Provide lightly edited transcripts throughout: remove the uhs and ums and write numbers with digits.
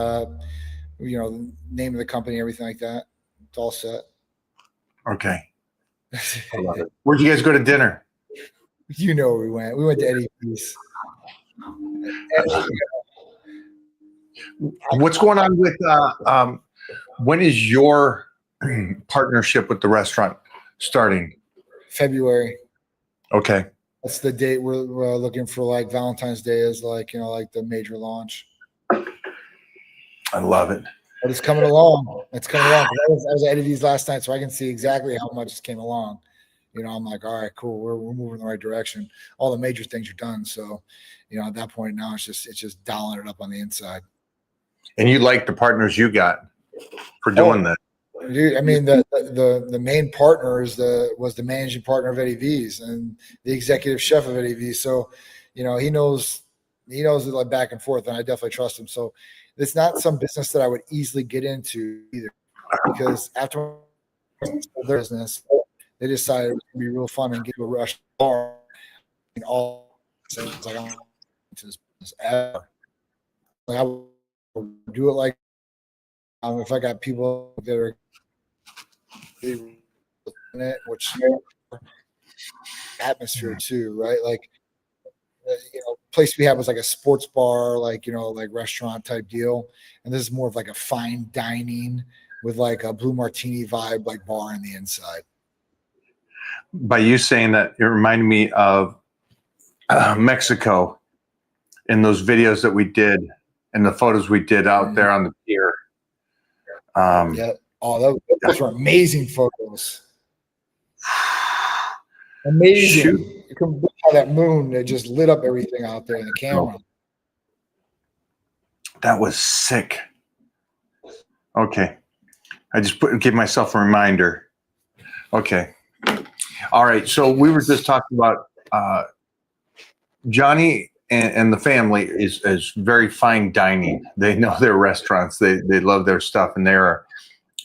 Name of the company, everything like that. It's all set. Okay. I love it. Where'd you guys go to dinner? You know where we went. We went to Eddie V's. What's going on with when is your partnership with the restaurant starting? February. Okay. That's the date we're looking for. Like Valentine's Day is like the major launch. I love it. But it's coming along. It's coming along. I was at Eddie V's last night, so I can see exactly how much it came along. I'm like, all right, cool. We're moving in the right direction. All the major things are done. So, at that point now, it's just dialing it up on the inside. And you like the partners you got for doing that? Dude, I mean, the main partner was the managing partner of Eddie V's and the executive chef of Eddie V's. So, he knows it like back and forth, and I definitely trust him. So, it's not some business that I would easily get into either, because after their business, they decided it was going to be real fun and get to a rush bar and all things like I'm into this business ever. Like, I would do it like if I got people that are in it, which atmosphere too, right? Like place we had was like a sports bar, like restaurant type deal, and this is more of like a fine dining with like a blue martini vibe, like bar on the inside. By you saying that, it reminded me of Mexico in those videos that we did and the photos we did out there on the pier. Yeah. Oh, those were amazing photos. Amazing. Shoot. You can look at that moon that just lit up everything out there in the camera. That was sick. Okay. I just give myself a reminder. Okay. All right. So we were just talking about Johnny and the family is very fine dining. They know their restaurants. They love their stuff, and they're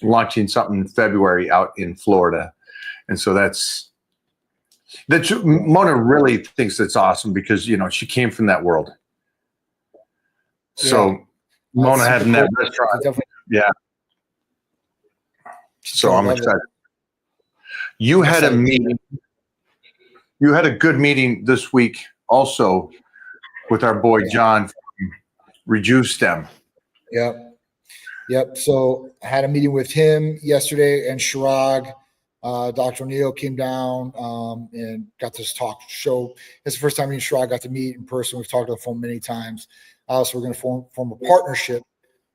launching something in February out in Florida. And so that's Mona really thinks that's awesome because she came from that world. So Mona having that restaurant, yeah. So I'm excited. You had a meeting. You had a good meeting this week also with our boy John from RejuveStem. Yep. So I had a meeting with him yesterday, and Chirag, Dr. O'Neill came down and got this talk show. It's the first time me and Chirag got to meet in person. We've talked on the phone many times. So we're going to form a partnership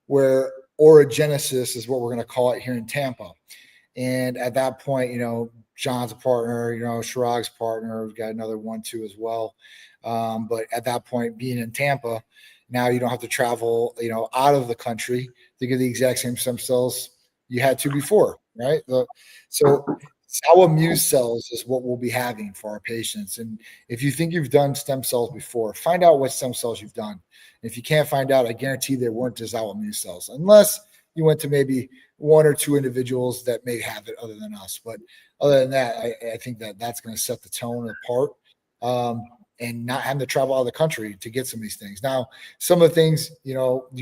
where Orogenesis is what we're going to call it here in Tampa. And at that point, John's a partner, Chirag's partner. We've got another one, too, as well. But at that point, being in Tampa, now you don't have to travel, out of the country to get the exact same stem cells you had to before, right? So our Muse cells is what we'll be having for our patients. And if you think you've done stem cells before, find out what stem cells you've done. And if you can't find out, I guarantee they weren't just our Muse cells, unless you went to maybe one or two individuals that may have it other than us. But other than that, I think that's going to set the tone apart. And not having to travel out of the country to get some of these things. Now, some of the things, you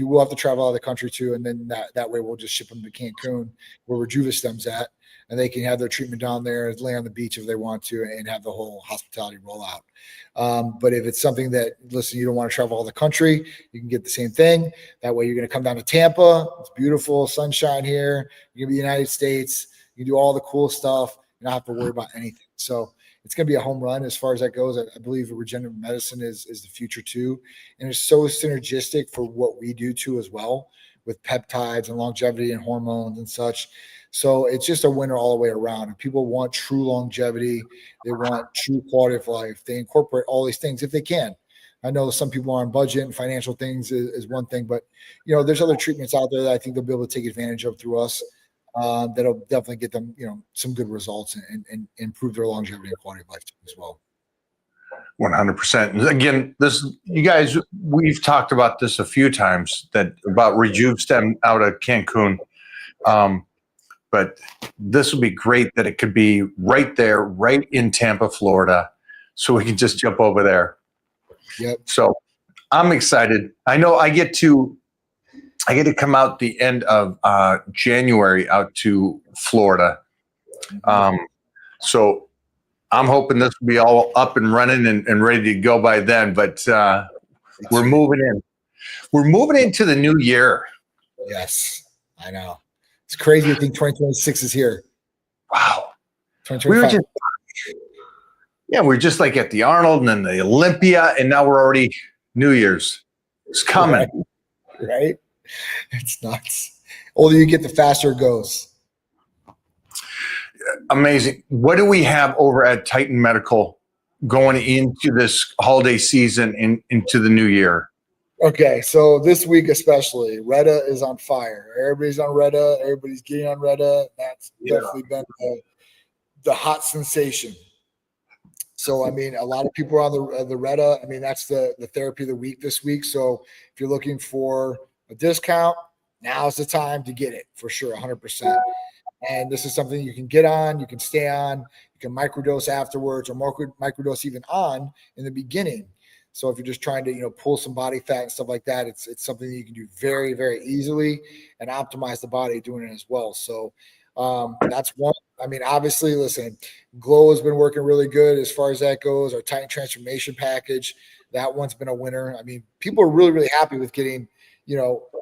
will have to travel out of the country too, and then that way we'll just ship them to Cancun, where RejuveStem's at, and they can have their treatment down there, lay on the beach if they want to, and have the whole hospitality roll out. But if it's something that, listen, you don't want to travel out of the country, you can get the same thing. That way you're going to come down to Tampa. It's beautiful, sunshine here. You're going to be in the United States. You can do all the cool stuff. You don't have to worry about anything. So it's going to be a home run as far as that goes. I believe regenerative medicine is the future too. And it's so synergistic for what we do too as well, with peptides and longevity and hormones and such. So it's just a winner all the way around. And people want true longevity. They want true quality of life. They incorporate all these things if they can. I know some people are on budget, and financial things is one thing, but there's other treatments out there that I think they'll be able to take advantage of through us. That'll definitely get them, some good results and improve their longevity and quality of life as well. 100%. Again, you guys, we've talked about this a few times about RejuveStem out of Cancun. But this would be great that it could be right there, right in Tampa, Florida, so we can just jump over there. Yep. So I'm excited. I know I get to I get to come out the end of January out to Florida. So I'm hoping this will be all up and running and ready to go by then. But we're moving in. We're moving into the new year. Yes, I know. It's crazy to think 2026 is here. Wow. 2025. We're just like at the Arnold and then the Olympia, and now we're already New Year's. It's coming. Right? It's nuts. The older you get, the faster it goes. Amazing. What do we have over at Titan Medical going into this holiday season and into the new year? Okay, so this week especially, Retta is on fire. Everybody's on Retta. Everybody's getting on Retta. That's definitely been the hot sensation. So, I mean, a lot of people are on the Retta. I mean, that's the therapy of the week this week. So if you're looking for a discount, now's the time to get it for sure, 100%. And this is something you can get on, you can stay on, you can microdose afterwards or microdose even on in the beginning. So if you're just trying to, pull some body fat and stuff like that, it's something that you can do very, very easily and optimize the body doing it as well. So that's one. I mean, obviously, listen, Glow has been working really good as far as that goes. Our Titan Transformation package, that one's been a winner. I mean, people are really, really happy with getting,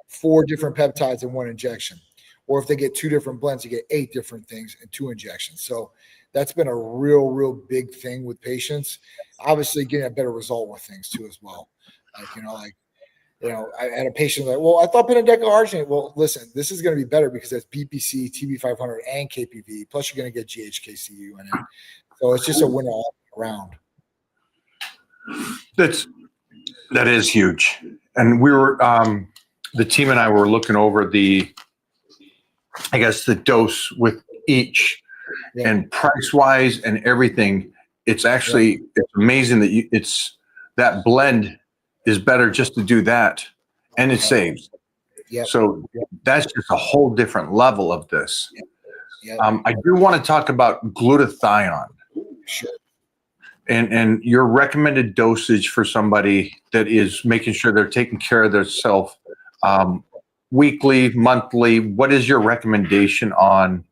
4 different peptides in one injection. Or if they get 2 different blends, you get 8 different things in 2 injections. So that's been a real, real big thing with patients. Obviously, getting a better result with things too as well. I had a patient like, well, I thought pentodecal arginate. Well, listen, this is going to be better because that's BPC, TB500, and KPV. Plus, you're going to get GHKCU in it. So it's just a winner all around. That is huge. And we were the team and I were looking over the dose with each, and price wise and everything. It's actually it's amazing that that blend is better just to do that, and it saves. So that's just a whole different level of this. I do want to talk about glutathione. Sure. And your recommended dosage for somebody that is making sure they're taking care of themselves weekly, monthly. What is your recommendation on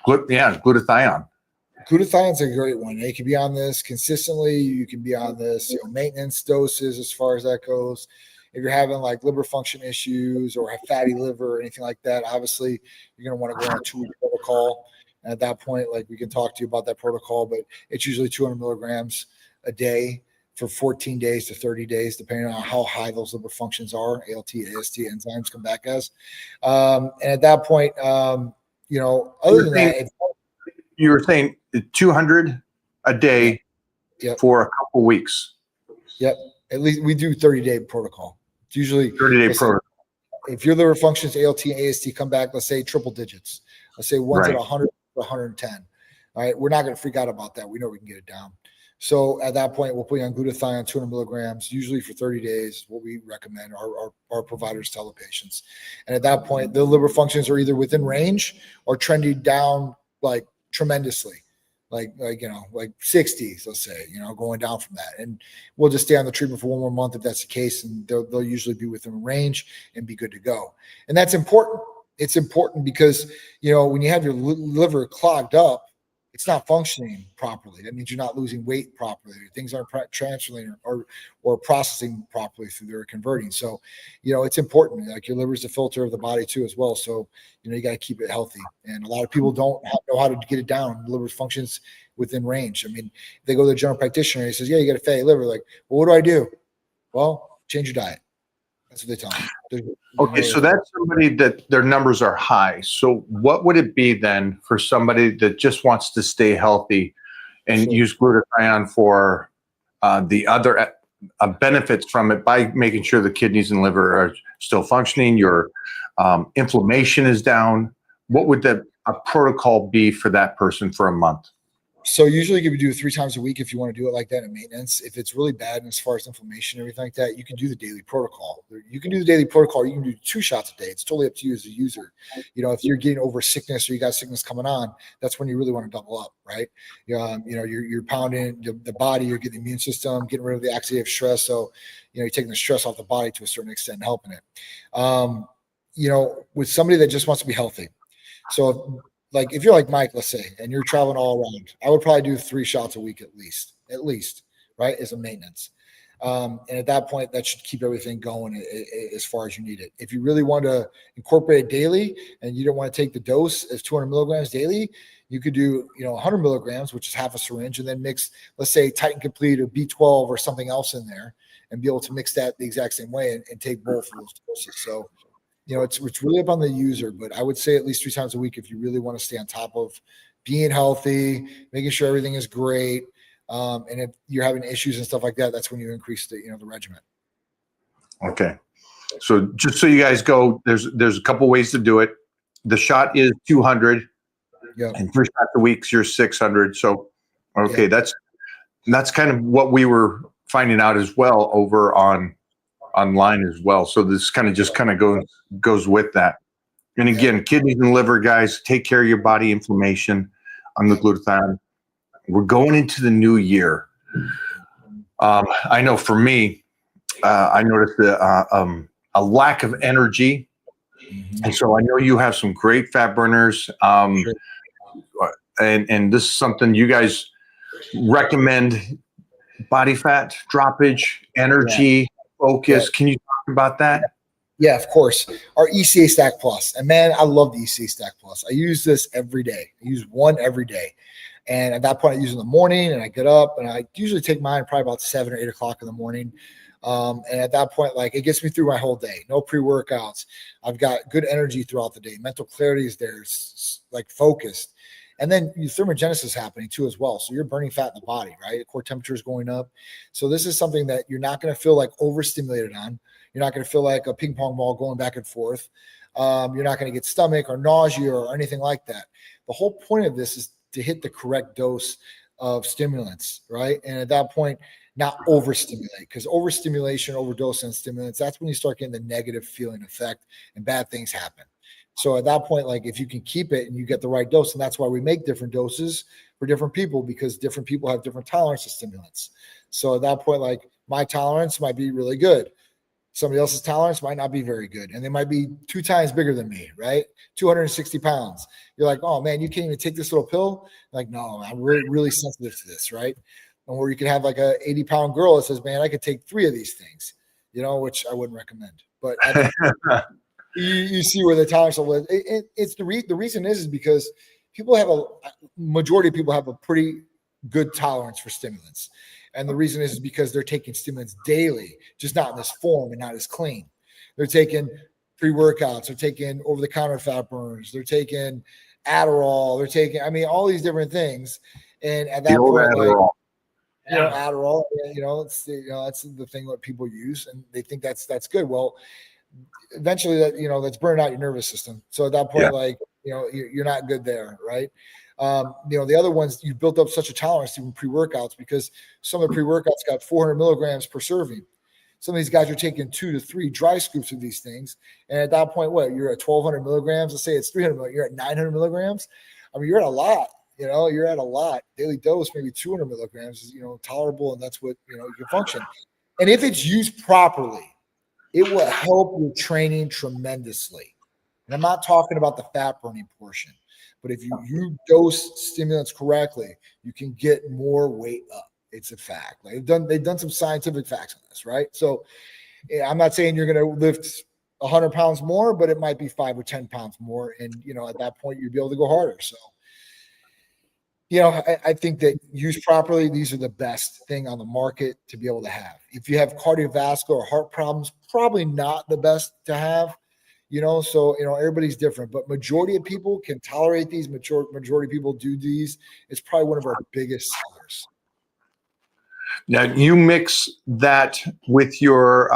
glutathione? Glutathione's a great one. You can be on this consistently. You can be on this maintenance doses as far as that goes. If you're having like liver function issues or have fatty liver or anything like that, obviously you're going to want to go on a 2-week protocol. And at that point, like we can talk to you about that protocol, but it's usually 200 milligrams a day for 14 days to 30 days, depending on how high those liver functions are, ALT, AST, enzymes come back as. And at that point, other than that, you were saying 200 a day for a couple weeks. Yep. At least we do 30-day protocol. It's usually 30-day protocol. If your liver functions, ALT and AST come back, let's say triple digits. Let's say one's at 100 to 110. All right. We're not going to freak out about that. We know we can get it down. So at that point, we'll put you on glutathione, 200 milligrams, usually for 30 days, what we recommend. Our providers tell the patients. And at that point, the liver functions are either within range or trending down like tremendously, like 60s, let's say, going down from that. And we'll just stay on the treatment for 1 more month if that's the case, and they'll usually be within range and be good to go. And that's important. It's important because, when you have your liver clogged up, it's not functioning properly. That means you're not losing weight properly. Things aren't transferring or processing properly through their converting. So, it's important. Like your liver is the filter of the body too, as well. So, you got to keep it healthy. And a lot of people don't know how to get it down. The liver functions within range. I mean, they go to the general practitioner and he says, yeah, you got a fatty liver. Like, well, what do I do? Well, change your diet. That's what they tell me. Okay, so that's somebody that their numbers are high. So what would it be then for somebody that just wants to stay healthy and use glutathione for the other benefits from it by making sure the kidneys and liver are still functioning, your inflammation is down? What would a protocol be for that person for a month? So usually you can do it 3 times a week if you want to do it like that in maintenance. If it's really bad, and as far as inflammation and everything like that, you can do the daily protocol. You can do the daily protocol. You can do 2 shots a day. It's totally up to you as a user. If you're getting over sickness or you got sickness coming on, that's when you really want to double up, right? You're pounding the body, you're getting the immune system, getting rid of the oxidative stress. So, you're taking the stress off the body to a certain extent and helping it. With somebody that just wants to be healthy. So if you're like Mike, let's say, and you're traveling all around, I would probably do 3 shots a week at least, right, as a maintenance. And at that point, that should keep everything going as far as you need it. If you really want to incorporate it daily and you don't want to take the dose as 200 milligrams daily, you could do 100 milligrams, which is half a syringe, and then mix, let's say, Titan Complete or B12 or something else in there, and be able to mix that the exact same way and take both of those doses. So it's really up on the user, but I would say at least 3 times a week if you really want to stay on top of being healthy, making sure everything is great. And if you're having issues and stuff like that, that's when you increase the regimen. Okay. So just so you guys go, there's a couple ways to do it. The shot is 200, and 3 shots a week, you're 600. So, okay, that's kind of what we were finding out as well over online as well. So this kind of goes with that. And again, kidneys and liver, guys, take care of your body inflammation on the glutathione. We're going into the new year. I know for me, I noticed a lack of energy. And so I know you have some great fat burners. And this is something you guys recommend: body fat, droppage, energy, focus. Can you talk about that? Yeah, of course. Our ECA Stack Plus. And man, I love the ECA Stack Plus. I use this every day. I use one every day. And at that point, I use it in the morning, and I get up, and I usually take mine probably about 7 or 8 o'clock in the morning. And at that point, it gets me through my whole day. No pre-workouts. I've got good energy throughout the day. Mental clarity is there, focused. And then thermogenesis is happening too as well. So you're burning fat in the body, right? The core temperature is going up. So this is something that you're not going to feel overstimulated on. You're not going to feel like a ping pong ball going back and forth. You're not going to get stomach or nausea or anything like that. The whole point of this is to hit the correct dose of stimulants, right? And at that point, not overstimulate, because overstimulation, overdose on stimulants, that's when you start getting the negative feeling effect and bad things happen. So at that point, if you can keep it and you get the right dose, and that's why we make different doses for different people, because different people have different tolerance to stimulants. So at that point, my tolerance might be really good. Somebody else's tolerance might not be very good. And they might be 2 times bigger than me, right? 260 pounds. You're like, oh man, you can't even take this little pill. No, I'm really, really sensitive to this, right? And where you can have a 80-pound girl that says, man, I could take 3 of these things, which I wouldn't recommend. But you see where the tolerance level is. It's the reason is because majority of people have a pretty good tolerance for stimulants. And the reason is because they're taking stimulants daily, just not in this form and not as clean. They're taking pre-workouts, they're taking over-the-counter fat burners, they're taking Adderall, they're taking, all these different things. And at that point, Adderall, it's that's the thing that people use, and they think that's good. Well, eventually that's burning out your nervous system. So at that point, you're not good there, right? The other ones, you built up such a tolerance to pre-workouts, because some of the pre-workouts got 400 milligrams per serving. Some of these guys are taking 2 to 3 dry scoops of these things. And at that point, you're at 1,200 milligrams. Let's say it's 300 milligrams. You're at 900 milligrams. You're at a lot. You're at a lot. Daily dose, maybe 200 milligrams is, tolerable, and that's what, you can function. And if it's used properly, it will help your training tremendously. And I'm not talking about the fat burning portion, but if you dose stimulants correctly, you can get more weight up. It's a fact. They've done some scientific facts on this, right? So I'm not saying you're going to lift 100 pounds more, but it might be 5 or 10 pounds more. And, at that point, you'll be able to go harder. So, I think that used properly, these are the best thing on the market to be able to have. If you have cardiovascular or heart problems, probably not the best to have. So everybody's different, but majority of people can tolerate these. Majority of people do these. It's probably one of our biggest sellers. Now you mix that with your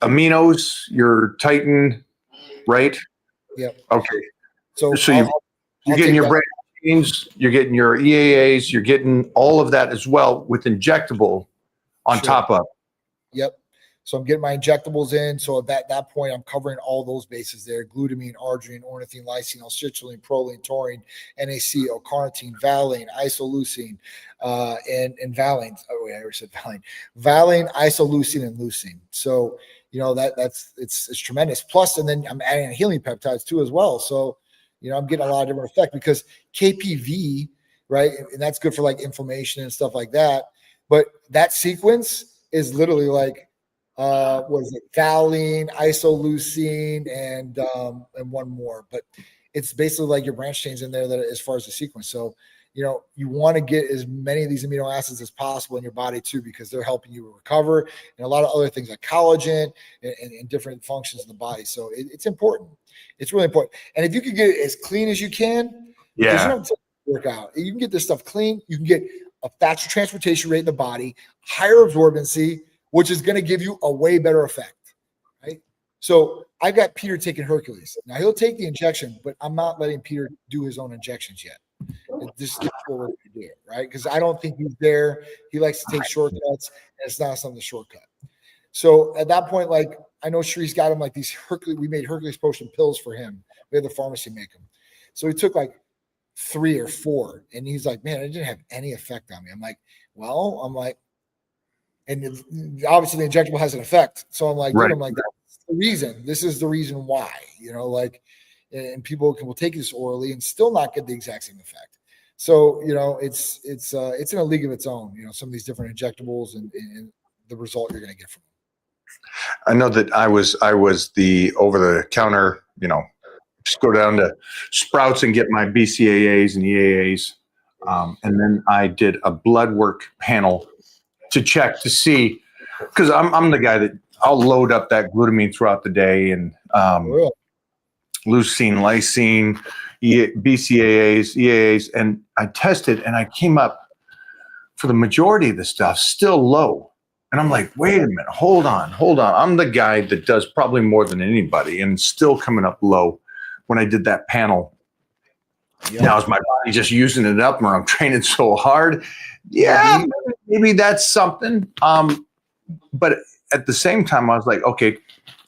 aminos, your Titan, right? Yep. Okay. So you're getting your brain creatines, you're getting your EAAs, you're getting all of that as well with injectable on Sure. top of. Yep. So I'm getting my injectables in. So at that point, I'm covering all those bases there: glutamine, arginine, ornithine, lysine, L-citrulline, proline, taurine, NAC, L-carnitine, valine, isoleucine, and valine. Oh, yeah, I already said valine. Valine, isoleucine, and leucine. So, it's tremendous. Plus, and then I'm adding healing peptides too as well. So, I'm getting a lot of different effect because KPV, right? And that's good for like inflammation and stuff like that. But that sequence is literally like, what is it? Valine, isoleucine, and one more. But it's basically like your branch chains in there that as far as the sequence. So, you want to get as many of these amino acids as possible in your body too, because they're helping you recover and a lot of other things like collagen and different functions in the body. So it's important. It's really important. And if you can get it as clean as you can, because you don't work out, you can get this stuff clean. You can get a faster transportation rate in the body, higher absorbency, which is going to give you a way better effect, right? So I got Peter taking Hercules. Now he'll take the injection, but I'm not letting Peter do his own injections yet. This is what we're going to do, right? Because I don't think he's there. He likes to take shortcuts, and it's not something to shortcut. So at that point, like I know Shree's got him like these Hercules. We made Hercules potion pills for him. We had the pharmacy make them. So he took like 3 or 4, and he's like, "Man, it didn't have any effect on me." I'm like, and obviously the injectable has an effect. So I'm like, Right. dude, that's the reason. This is the reason why, and people will take this orally and still not get the exact same effect. So, it's in a league of its own, some of these different injectables and the result you're going to get from them. I know that I was the over the counter, just go down to Sprouts and get my BCAAs and EAAs. And then I did a blood work panel to check to see, because I'm the guy that I'll load up that glutamine throughout the day and leucine, lysine, BCAAs, EAAs, and I tested and I came up for the majority of the stuff still low. And I'm like, wait a minute, hold on. I'm the guy that does probably more than anybody and still coming up low when I did that panel. Yep. Now is my body just using it up or I'm training so hard? Yeah, maybe that's something. But at the same time, I was like, okay,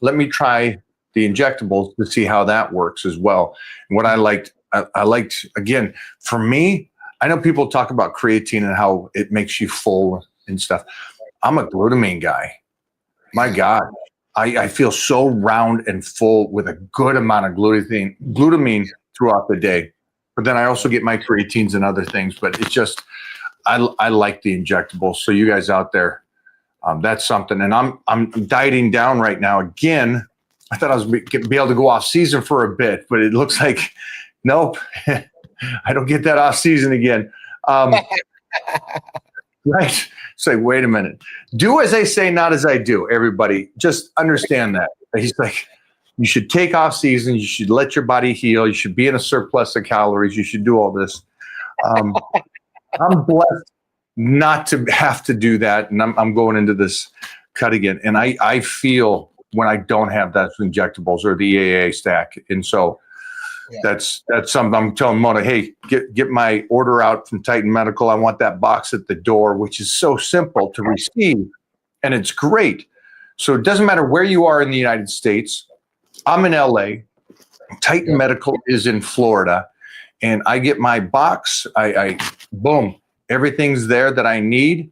let me try the injectables to see how that works as well. And what I liked, again, for me, I know people talk about creatine and how it makes you full and stuff. I'm a glutamine guy. My God, I feel so round and full with a good amount of glutamine throughout the day. But then I also get my creatines and other things. But it's just, I like the injectables. So you guys out there, that's something. And I'm dieting down right now. Again, I thought I was going to be able to go off season for a bit, but it looks like, nope, I don't get that off season again. Right. Say, wait a minute. Do as I say, not as I do. Everybody, just understand that. He's like, you should take off season. You should let your body heal. You should be in a surplus of calories. You should do all this. I'm blessed not to have to do that. And I'm going into this cut again. And I feel when I don't have that injectables or the EAA stack. And so that's something I'm telling Mona, hey, get my order out from Titan Medical. I want that box at the door, which is so simple to receive. And it's great. So it doesn't matter where you are in the United States. I'm in LA. Titan Medical is in Florida. And I get my box. I boom, everything's there that I need.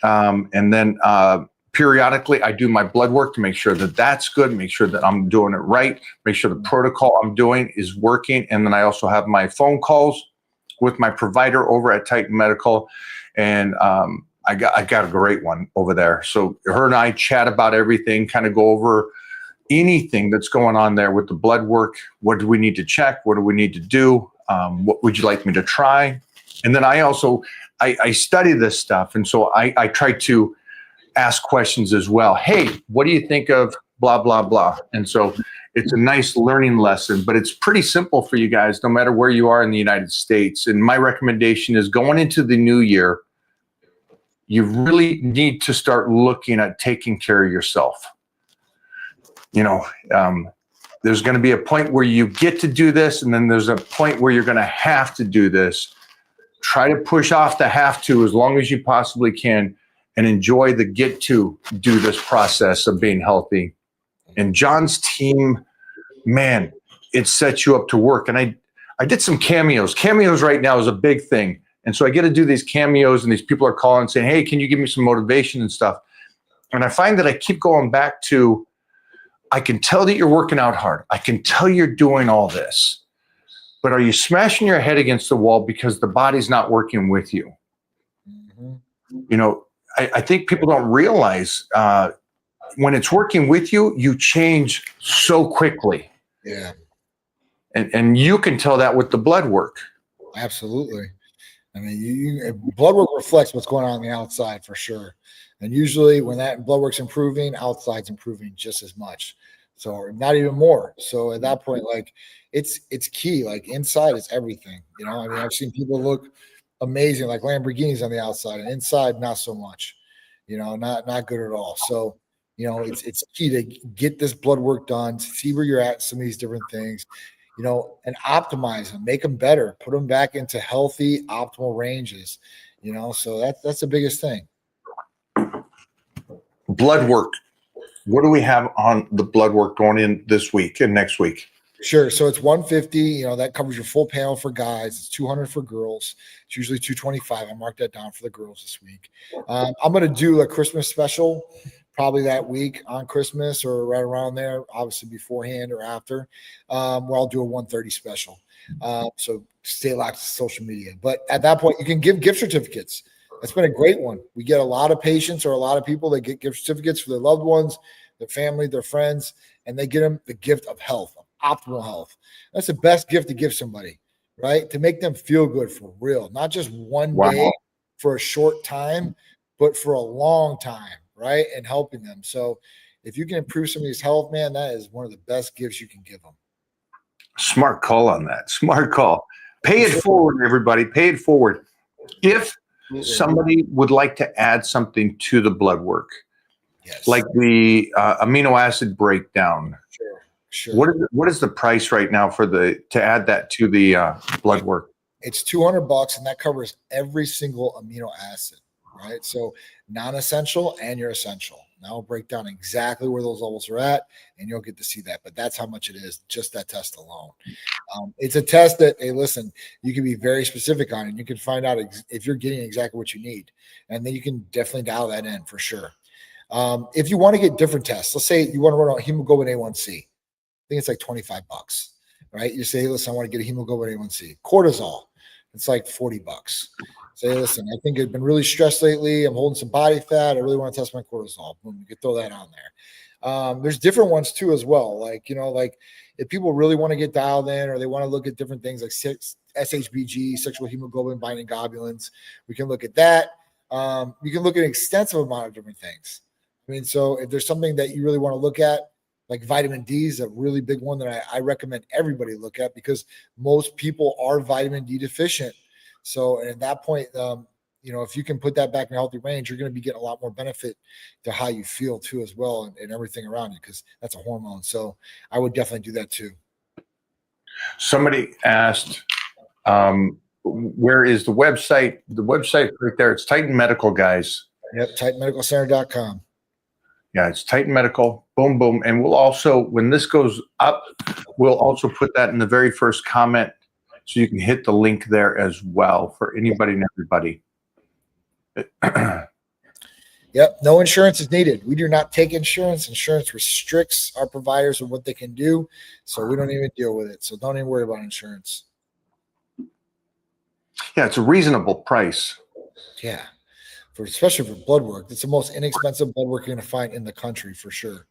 And then periodically, I do my blood work to make sure that that's good, make sure that I'm doing it right, make sure the protocol I'm doing is working. And then I also have my phone calls with my provider over at Titan Medical. And I got a great one over there. So her and I chat about everything, kind of go over anything that's going on there with the blood work. What do we need to check? What do we need to do? What would you like me to try? And then I also, I study this stuff. And so I try to ask questions as well. Hey, what do you think of blah, blah, blah? And so it's a nice learning lesson, but it's pretty simple for you guys, no matter where you are in the United States. And my recommendation is going into the new year, you really need to start looking at taking care of yourself. There's going to be a point where you get to do this, and then there's a point where you're going to have to do this. Try to push off the have to as long as you possibly can, and enjoy the get to do this process of being healthy. And John's team, man, it sets you up to work. And I did some cameos. Cameos right now is a big thing. And so I get to do these cameos, and these people are calling saying, hey, can you give me some motivation and stuff? And I find that I keep going back to, I can tell that you're working out hard. I can tell you're doing all this. But are you smashing your head against the wall because the body's not working with you? You know, I think people don't realize when it's working with you, you change so quickly. Yeah. And you can tell that with the blood work. Absolutely. I mean, blood work reflects what's going on the outside for sure. And usually when that blood work's improving, outside's improving just as much. So not even more. So at that point, like it's key. Like inside is everything. You know, I mean, I've seen people look amazing, like Lamborghinis on the outside, and inside, not so much. You know, not good at all. So, you know, it's key to get this blood work done, to see where you're at, some of these different things, you know, and optimize them, make them better, put them back into healthy, optimal ranges, you know. So that's the biggest thing. Blood work. What do we have on the blood work going in this week and next week? Sure. So it's 150, you know, that covers your full panel for guys. It's 200 for girls. It's usually 225. I marked that down for the girls this week. I'm going to do a Christmas special probably that week on Christmas or right around there, obviously beforehand or after, where I'll do a 130 special. So stay locked to social media. But at that point, you can give gift certificates. That's been a great one. We get a lot of patients or a lot of people that get gift certificates for their loved ones, their family, their friends, and they get them the gift of health, of optimal health. That's the best gift to give somebody, right? To make them feel good for real, not just one day for a short time, but for a long time, right? And helping them. So if you can improve somebody's health, man, that is one of the best gifts you can give them. Smart call on that. Smart call. Pay it forward, everybody. Pay it forward. If somebody would like to add something to the blood work, yes, like the amino acid breakdown, sure. What is the price right now for to add that to the blood work? It's $200, and that covers every single amino acid, right? So non-essential and your essential. Now I'll break down exactly where those levels are at, and you'll get to see that. But that's how much it is, just that test alone. It's a test that, hey, listen, you can be very specific on, and you can find out if you're getting exactly what you need. And then you can definitely dial that in for sure. If you want to get different tests, let's say you want to run a hemoglobin A1C. I think it's like $25, right? You say, hey, listen, I want to get a hemoglobin A1C. Cortisol, it's like $40. Say, listen, I think I've been really stressed lately. I'm holding some body fat. I really want to test my cortisol. Boom, you could throw that on there. There's different ones too as well. Like, you know, like if people really want to get dialed in or they want to look at different things like SHBG, sexual hemoglobin binding globulins, we can look at that. You can look at an extensive amount of different things. I mean, so if there's something that you really want to look at, like vitamin D is a really big one that I recommend everybody look at because most people are vitamin D deficient. So at that point, you know, if you can put that back in a healthy range, you're going to be getting a lot more benefit to how you feel too as well and everything around you because that's a hormone. So I would definitely do that too. Somebody asked, where is the website? The website right there. It's Titan Medical, guys. Yep, TitanMedicalCenter.com. Yeah, it's Titan Medical. Boom, boom. And we'll also, when this goes up, we'll also put that in the very first comment so you can hit the link there as well for anybody and everybody. Yep, no insurance is needed. We do not take insurance. Insurance restricts our providers of what they can do, so we don't even deal with it. So don't even worry about insurance. Yeah, it's a reasonable price. Yeah. Especially for blood work. It's the most inexpensive blood work you're going to find in the country for sure.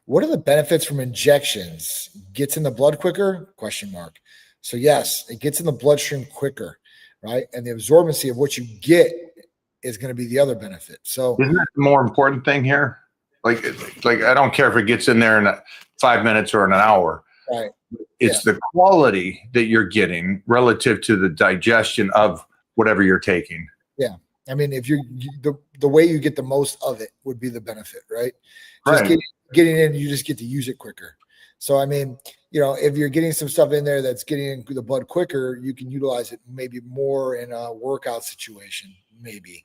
What are the benefits from injections? Gets in the blood quicker? Question mark. So yes, it gets in the bloodstream quicker, right? And the absorbency of what you get is going to be the other benefit. So isn't that the more important thing here? Like I don't care if it gets in there in 5 minutes or in an hour. Right. It's the quality that you're getting relative to the digestion of whatever you're taking. Yeah. I mean, if the way you get the most of it would be the benefit, right? getting in, you just get to use it quicker. So, I mean, if you're getting some stuff in there that's getting in the blood quicker, you can utilize it maybe more in a workout situation, maybe.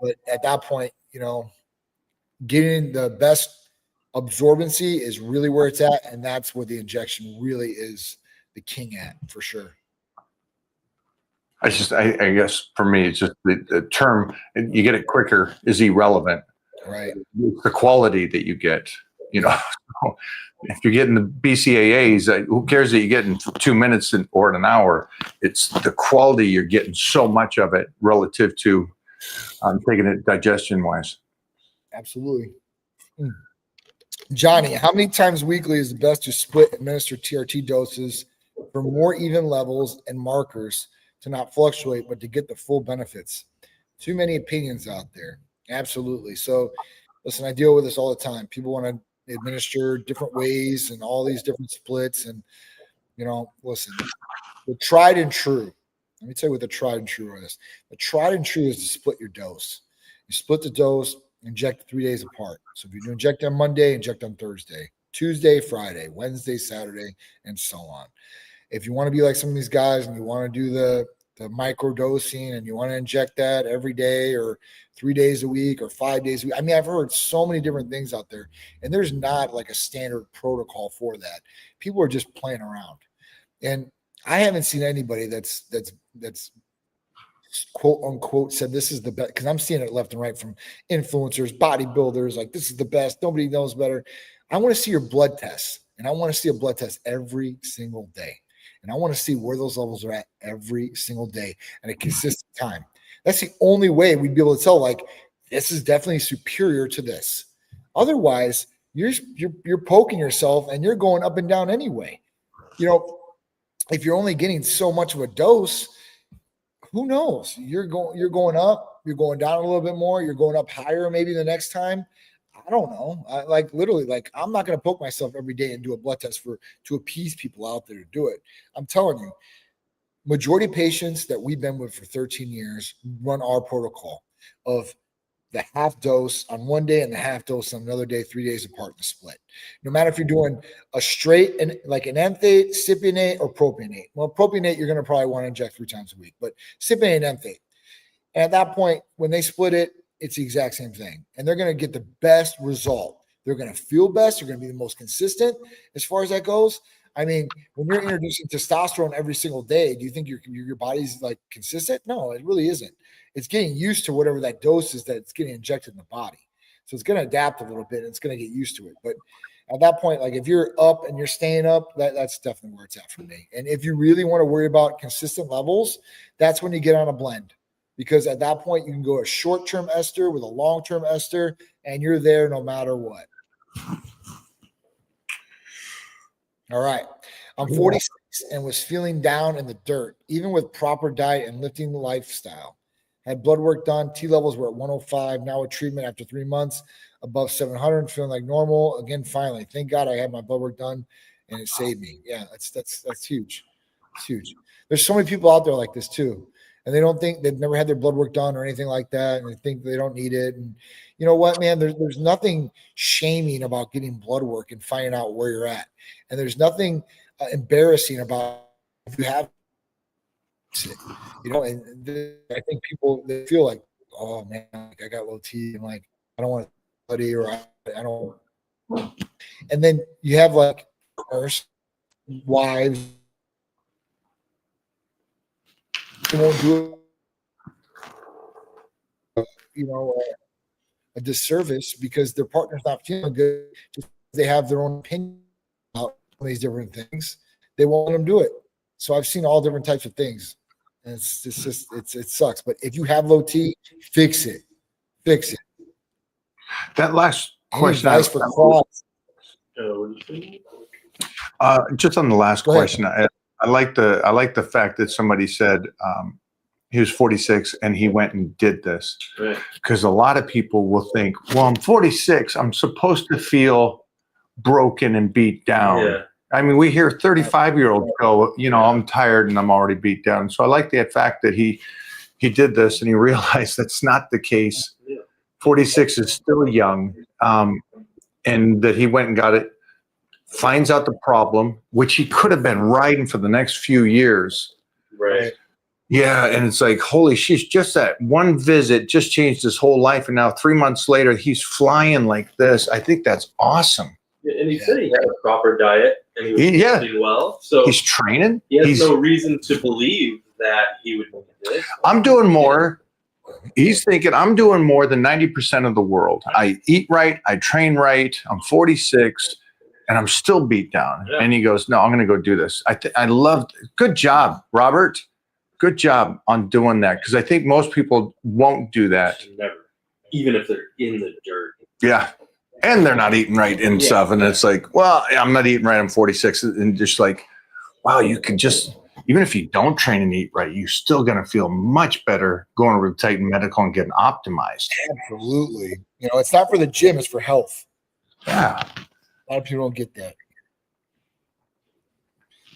But at that point, getting the best absorbency is really where it's at. And that's where the injection really is the king at, for sure. I guess for me, it's just the term, you get it quicker is irrelevant. Right. The quality that you get, if you're getting the BCAAs, who cares that you get in 2 minutes or in an hour? It's the quality. You're getting so much of it relative to taking it digestion wise. Absolutely. Johnny, how many times weekly is the best to split administer TRT doses for more even levels and markers to not fluctuate, but to get the full benefits? Too many opinions out there. Absolutely. So listen, I deal with this all the time. People want to administer different ways and all these different splits. And, listen, the tried and true, let me tell you what the tried and true is. The tried and true is to split your dose. You split the dose, inject 3 days apart. So if you do inject on Monday, inject on Thursday, Tuesday, Friday, Wednesday, Saturday, and so on. If you want to be like some of these guys and you want to do the micro dosing and you want to inject that every day or 3 days a week or 5 days a week. I mean, I've heard so many different things out there, and there's not like a standard protocol for that. People are just playing around. And I haven't seen anybody that's quote unquote said this is the best, because I'm seeing it left and right from influencers, bodybuilders, like this is the best. Nobody knows better. I want to see your blood tests, and I want to see a blood test every single day. And I want to see where those levels are at every single day at a consistent time. That's the only way we'd be able to tell, like, this is definitely superior to this. Otherwise, you're poking yourself and you're going up and down anyway. If you're only getting so much of a dose, who knows? You're going up, you're going down a little bit more, you're going up higher maybe the next time. I don't know. Literally, I'm not going to poke myself every day and do a blood test to appease people out there to do it. I'm telling you, majority of patients that we've been with for 13 years run our protocol of the half dose on one day and the half dose on another day, 3 days apart in the split. No matter if you're doing a straight and like an enthate, cypionate, or propionate. Well, propionate, you're going to probably want to inject 3 times a week, but cypionate and enthate. And at that point, when they split it, it's the exact same thing. And they're going to get the best result. They're going to feel best. They're going to be the most consistent as far as that goes. I mean, when you're introducing testosterone every single day, do you think your body's like consistent? No, it really isn't. It's getting used to whatever that dose is that's getting injected in the body. So it's going to adapt a little bit and it's going to get used to it. But at that point, like if you're up and you're staying up, that's definitely where it's at for me. And if you really want to worry about consistent levels, that's when you get on a blend. Because at that point, you can go a short-term ester with a long-term ester, and you're there no matter what. All right. I'm 46 and was feeling down in the dirt, even with proper diet and lifting lifestyle. Had blood work done. T levels were at 105. Now with treatment after 3 months, above 700, feeling like normal. Again, finally, thank God I had my blood work done, and it saved me. Yeah, that's huge. It's huge. There's so many people out there like this too. And they don't think they've never had their blood work done or anything like that. And they think they don't need it. And you know what, man, there's nothing shaming about getting blood work and finding out where you're at. And there's nothing embarrassing about if you have it, and I think people, they feel like, oh man, I got low T. I'm like, I don't want to study, or I don't. And then you have like partners, wives, they won't do it, a disservice because their partner's not feeling good. They have their own opinion about these different things. They won't let them do it. So I've seen all different types of things, and it's just it sucks. But if you have low T, fix it. That last question, for cross. just on the last question, I like the fact that somebody said he was 46 and he went and did this, because a lot of people will think, well, I'm 46, I'm supposed to feel broken and beat down. Yeah. I mean, we hear 35-year-olds go, I'm tired and I'm already beat down. So I like the fact that he did this and he realized that's not the case. 46 is still young. and that he went and got it, finds out the problem, which he could have been riding for the next few years. Right. Yeah, and it's like, holy shit, just that one visit just changed his whole life. And now 3 months later, he's flying like this. I think that's awesome. And he said he had a proper diet and he was doing well. So he's training. He has no reason to believe that he would need this. I'm doing more. He's thinking, I'm doing more than 90% of the world. I eat right. I train right. I'm 46 and I'm still beat down. Yeah. And he goes, no, I'm going to go do this. I loved it. Good job, Robert. Good job on doing that. Because I think most people won't do that. Never. Even if they're in the dirt. Yeah. And they're not eating right and stuff. And it's like, well, I'm not eating right. I'm 46. And just like, wow, you could just, even if you don't train and eat right, you're still going to feel much better going to Titan Medical and getting optimized. Absolutely. You know, it's not for the gym, it's for health. Yeah. A lot of people don't get that.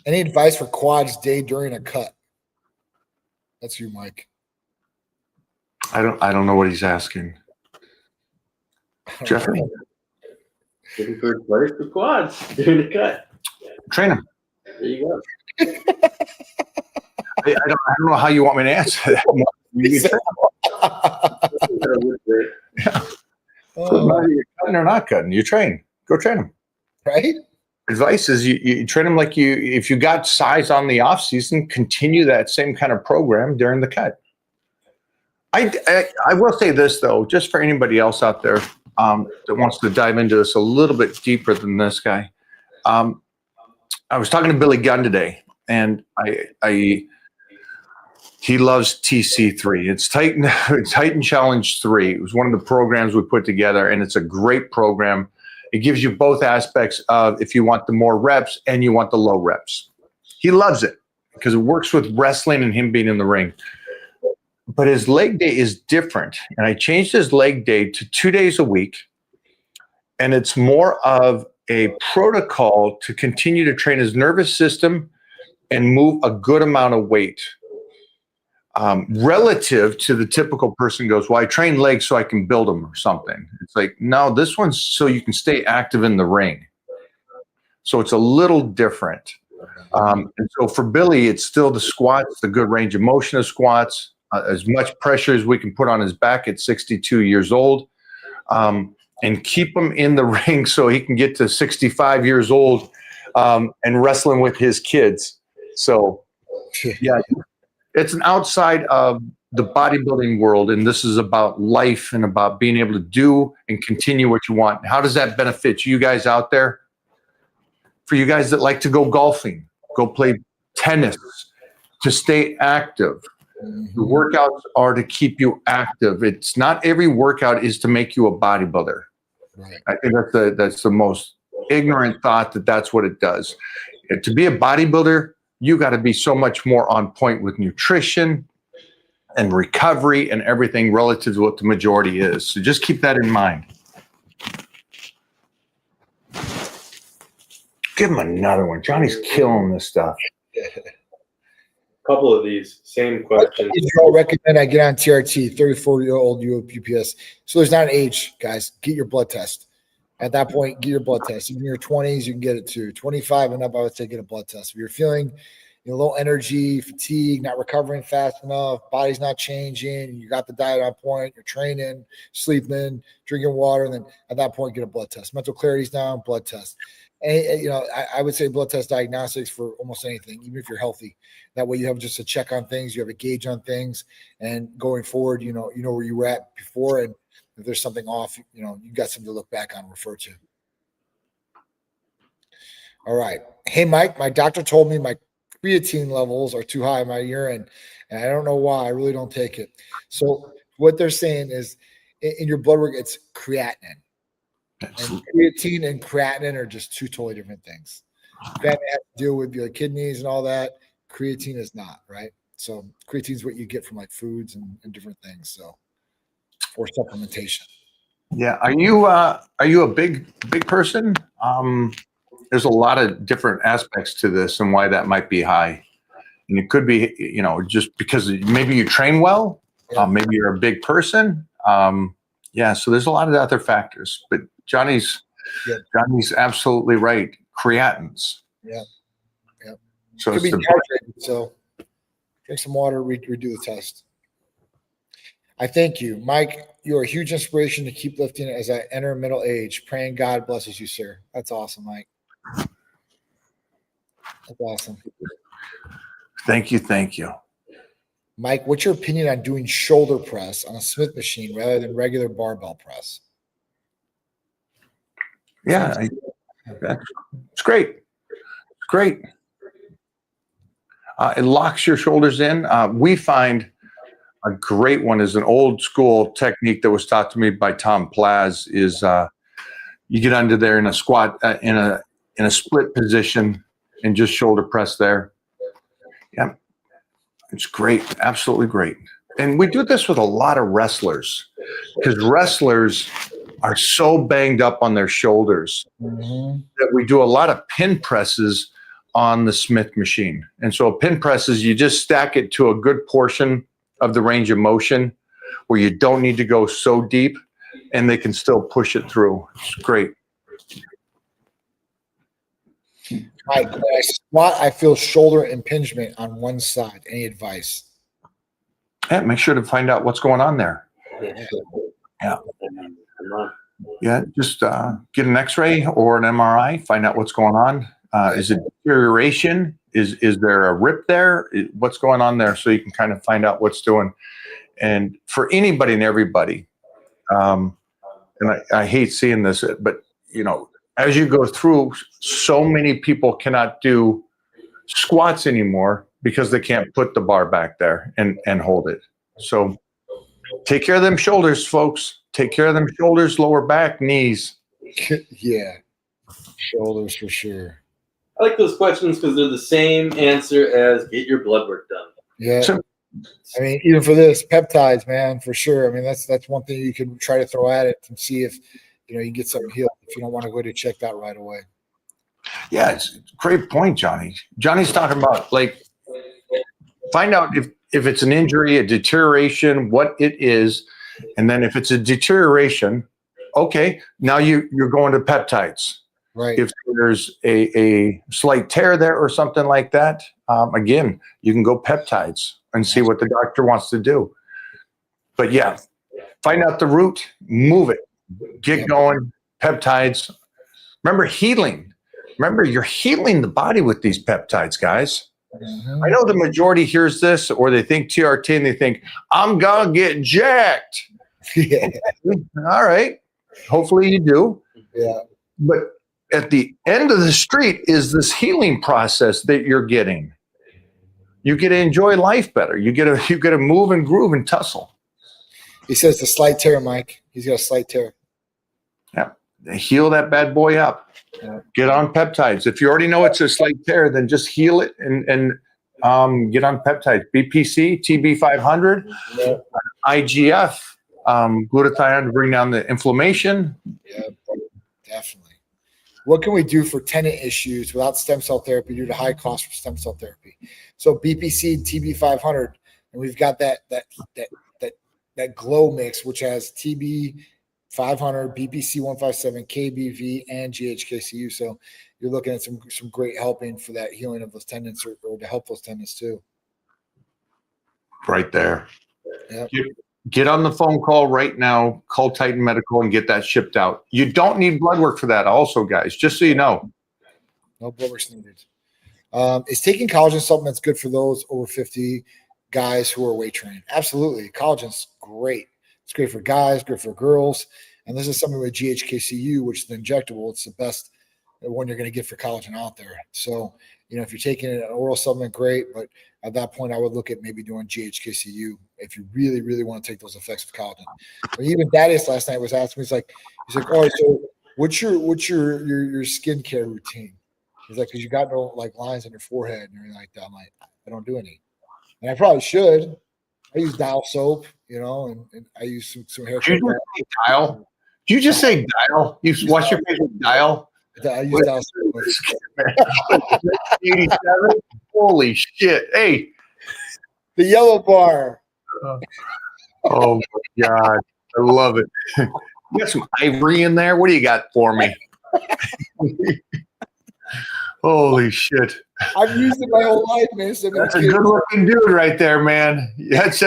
Any advice for quads day during a cut? That's you, Mike. I don't know what he's asking. Jeffrey? Looking for advice for quads during the cut. Train them. There you go. I don't know how you want me to answer that. Yeah. Whether you're cutting or not cutting, you train. Go train them. Right? Advice is you train them like if you got size on the off season, continue that same kind of program during the cut. I will say this though, just for anybody else out there that wants to dive into this a little bit deeper than this guy. I was talking to Billy Gunn today, and he loves TC3. It's Titan Challenge 3. It was one of the programs we put together, and it's a great program. It gives you both aspects of if you want the more reps and you want the low reps. He loves it because it works with wrestling and him being in the ring. But his leg day is different, and I changed his leg day to 2 days a week, and it's more of a protocol to continue to train his nervous system and move a good amount of weight. Relative to the typical person goes, well, I train legs so I can build them or something. It's like, no, this one's so you can stay active in the ring. So it's a little different. And so for Billy, it's still the squats, the good range of motion of squats, as much pressure as we can put on his back at 62 years old. And keep him in the ring so he can get to 65 years old and wrestling with his kids. So, yeah, it's an outside of the bodybuilding world, and this is about life and about being able to do and continue what you want. How does that benefit you guys out there? For you guys that like to go golfing, go play tennis, to stay active. The workouts are to keep you active. It's not every workout is to make you a bodybuilder. Right. I think that's the most ignorant thought that's what it does. To be a bodybuilder, you got to be so much more on point with nutrition and recovery and everything relative to what the majority is. So just keep that in mind. Give him another one. Johnny's killing this stuff. Couple of these same questions. I recommend I get on TRT, 34-year-old UPS. So there's not an age, guys. Get your blood test. At that point, get your blood test. Even in your 20s, you can get it too. 25 and up, I would say get a blood test. If you're feeling low energy, fatigue, not recovering fast enough, body's not changing, you got the diet on point, you're training, sleeping, drinking water, and then at that point, get a blood test. Mental clarity's down, blood test. And, I would say blood test diagnostics for almost anything, even if you're healthy. That way you have just a check on things, you have a gauge on things, and going forward, you know where you were at before, and if there's something off, you got something to look back on and refer to. All right. Hey, Mike, my doctor told me my creatine levels are too high in my urine, and I don't know why. I really don't take it. So what they're saying is in your blood work, it's creatinine. And creatine and creatinine are just two totally different things. Creatinine has to deal with your kidneys and all that. Creatine is not, right? So creatine is what you get from like foods and different things. So, or supplementation. Yeah. Are you a big person? There's a lot of different aspects to this and why that might be high. And it could be, just because maybe you train well, maybe you're a big person. So there's a lot of other factors, but Johnny's Yep. Johnny's absolutely right. Creatins. Yeah. Yep. So Could it's be the dehydrated, so drink some water, redo the test. I thank you, Mike. You're a huge inspiration to keep lifting as I enter middle age. Praying God blesses you, sir. That's awesome, Mike. That's awesome. Thank you. Mike, what's your opinion on doing shoulder press on a Smith machine rather than regular barbell press? Yeah, it's great. It's great. It locks your shoulders in. We find a great one is an old school technique that was taught to me by Tom Plaz is you get under there in a squat in a split position and just shoulder press there. Yeah, it's great. Absolutely great. And we do this with a lot of wrestlers because wrestlers are so banged up on their shoulders that we do a lot of pin presses on the Smith machine. And so a pin press is you just stack it to a good portion of the range of motion where you don't need to go so deep and they can still push it through. It's great. Mike, when I squat, I feel shoulder impingement on one side. Any advice? Yeah, make sure to find out what's going on there. Yeah, just get an x-ray or an MRI, find out what's going on. Is it deterioration? Is there a rip there? What's going on there so you can kind of find out what's doing. And for anybody and everybody, and I hate seeing this, but as you go through, so many people cannot do squats anymore because they can't put the bar back there and hold it. So take care of them shoulders, folks. Take care of them shoulders, lower back, knees. Yeah, shoulders for sure. I like those questions because they're the same answer as get your blood work done. Yeah. I mean, even for this, peptides, man, for sure. I mean, that's one thing you can try to throw at it and see if you can get something healed if you don't want to go to check that right away. Yeah, it's a great point, Johnny. Johnny's talking about find out if it's an injury, a deterioration, what it is, and then if it's a deterioration, okay, now you're going to peptides. Right. If there's a slight tear there or something like that, again, you can go peptides and see what the doctor wants to do. But yeah, find out the root, move it, get going, peptides. Remember healing. Remember, you're healing the body with these peptides, guys. Mm-hmm. I know the majority hears this or they think TRT and they think, I'm going to get jacked. Yeah. All right. Hopefully you do. Yeah. But at the end of the street is this healing process that you're getting. You get to enjoy life better. You get to move and groove and tussle. He says the slight tear, Mike. He's got a slight tear. Yeah. Heal that bad boy up. Yeah. Get on peptides. If you already know it's a slight tear, then just heal it and get on peptides. BPC, TB500, IGF, glutathione to bring down the inflammation. Yeah, definitely. What can we do for tendon issues without stem cell therapy due to high cost for stem cell therapy? So BPC, TB500, and we've got that glow mix, which has TB500, BPC 157, KBV, and GHKCU. So you're looking at some great helping for that healing of those tendons or to help those tendons too. Right there. Yep. Get on the phone call right now, call Titan Medical and get that shipped out. You don't need blood work for that also, guys, just so you know. No blood work's needed. Is taking collagen supplements good for those over 50 guys who are weight training? Absolutely. Collagen's great. It's great for guys, great for girls. And this is something with GHKCU, which is the injectable. It's the best one you're going to get for collagen out there. So, if you're taking an oral supplement, great. But at that point, I would look at maybe doing GHKCU if you really, really want to take those effects of collagen. But even Thaddeus last night was asking me, he's like, all right, so what's your skincare routine? He's like, because you got no lines on your forehead and everything like that. I'm like, I don't do any. And I probably should. I use dial soap, and I use some hair. Did you just say dial? Did you just say dial? You wash your face with dial? I use dial soap. 87? Holy shit. Hey. The yellow bar. Oh, my God. I love it. You got some ivory in there? What do you got for me? Holy shit. I've used it my whole life, man. So That's a good looking dude right there, man. That's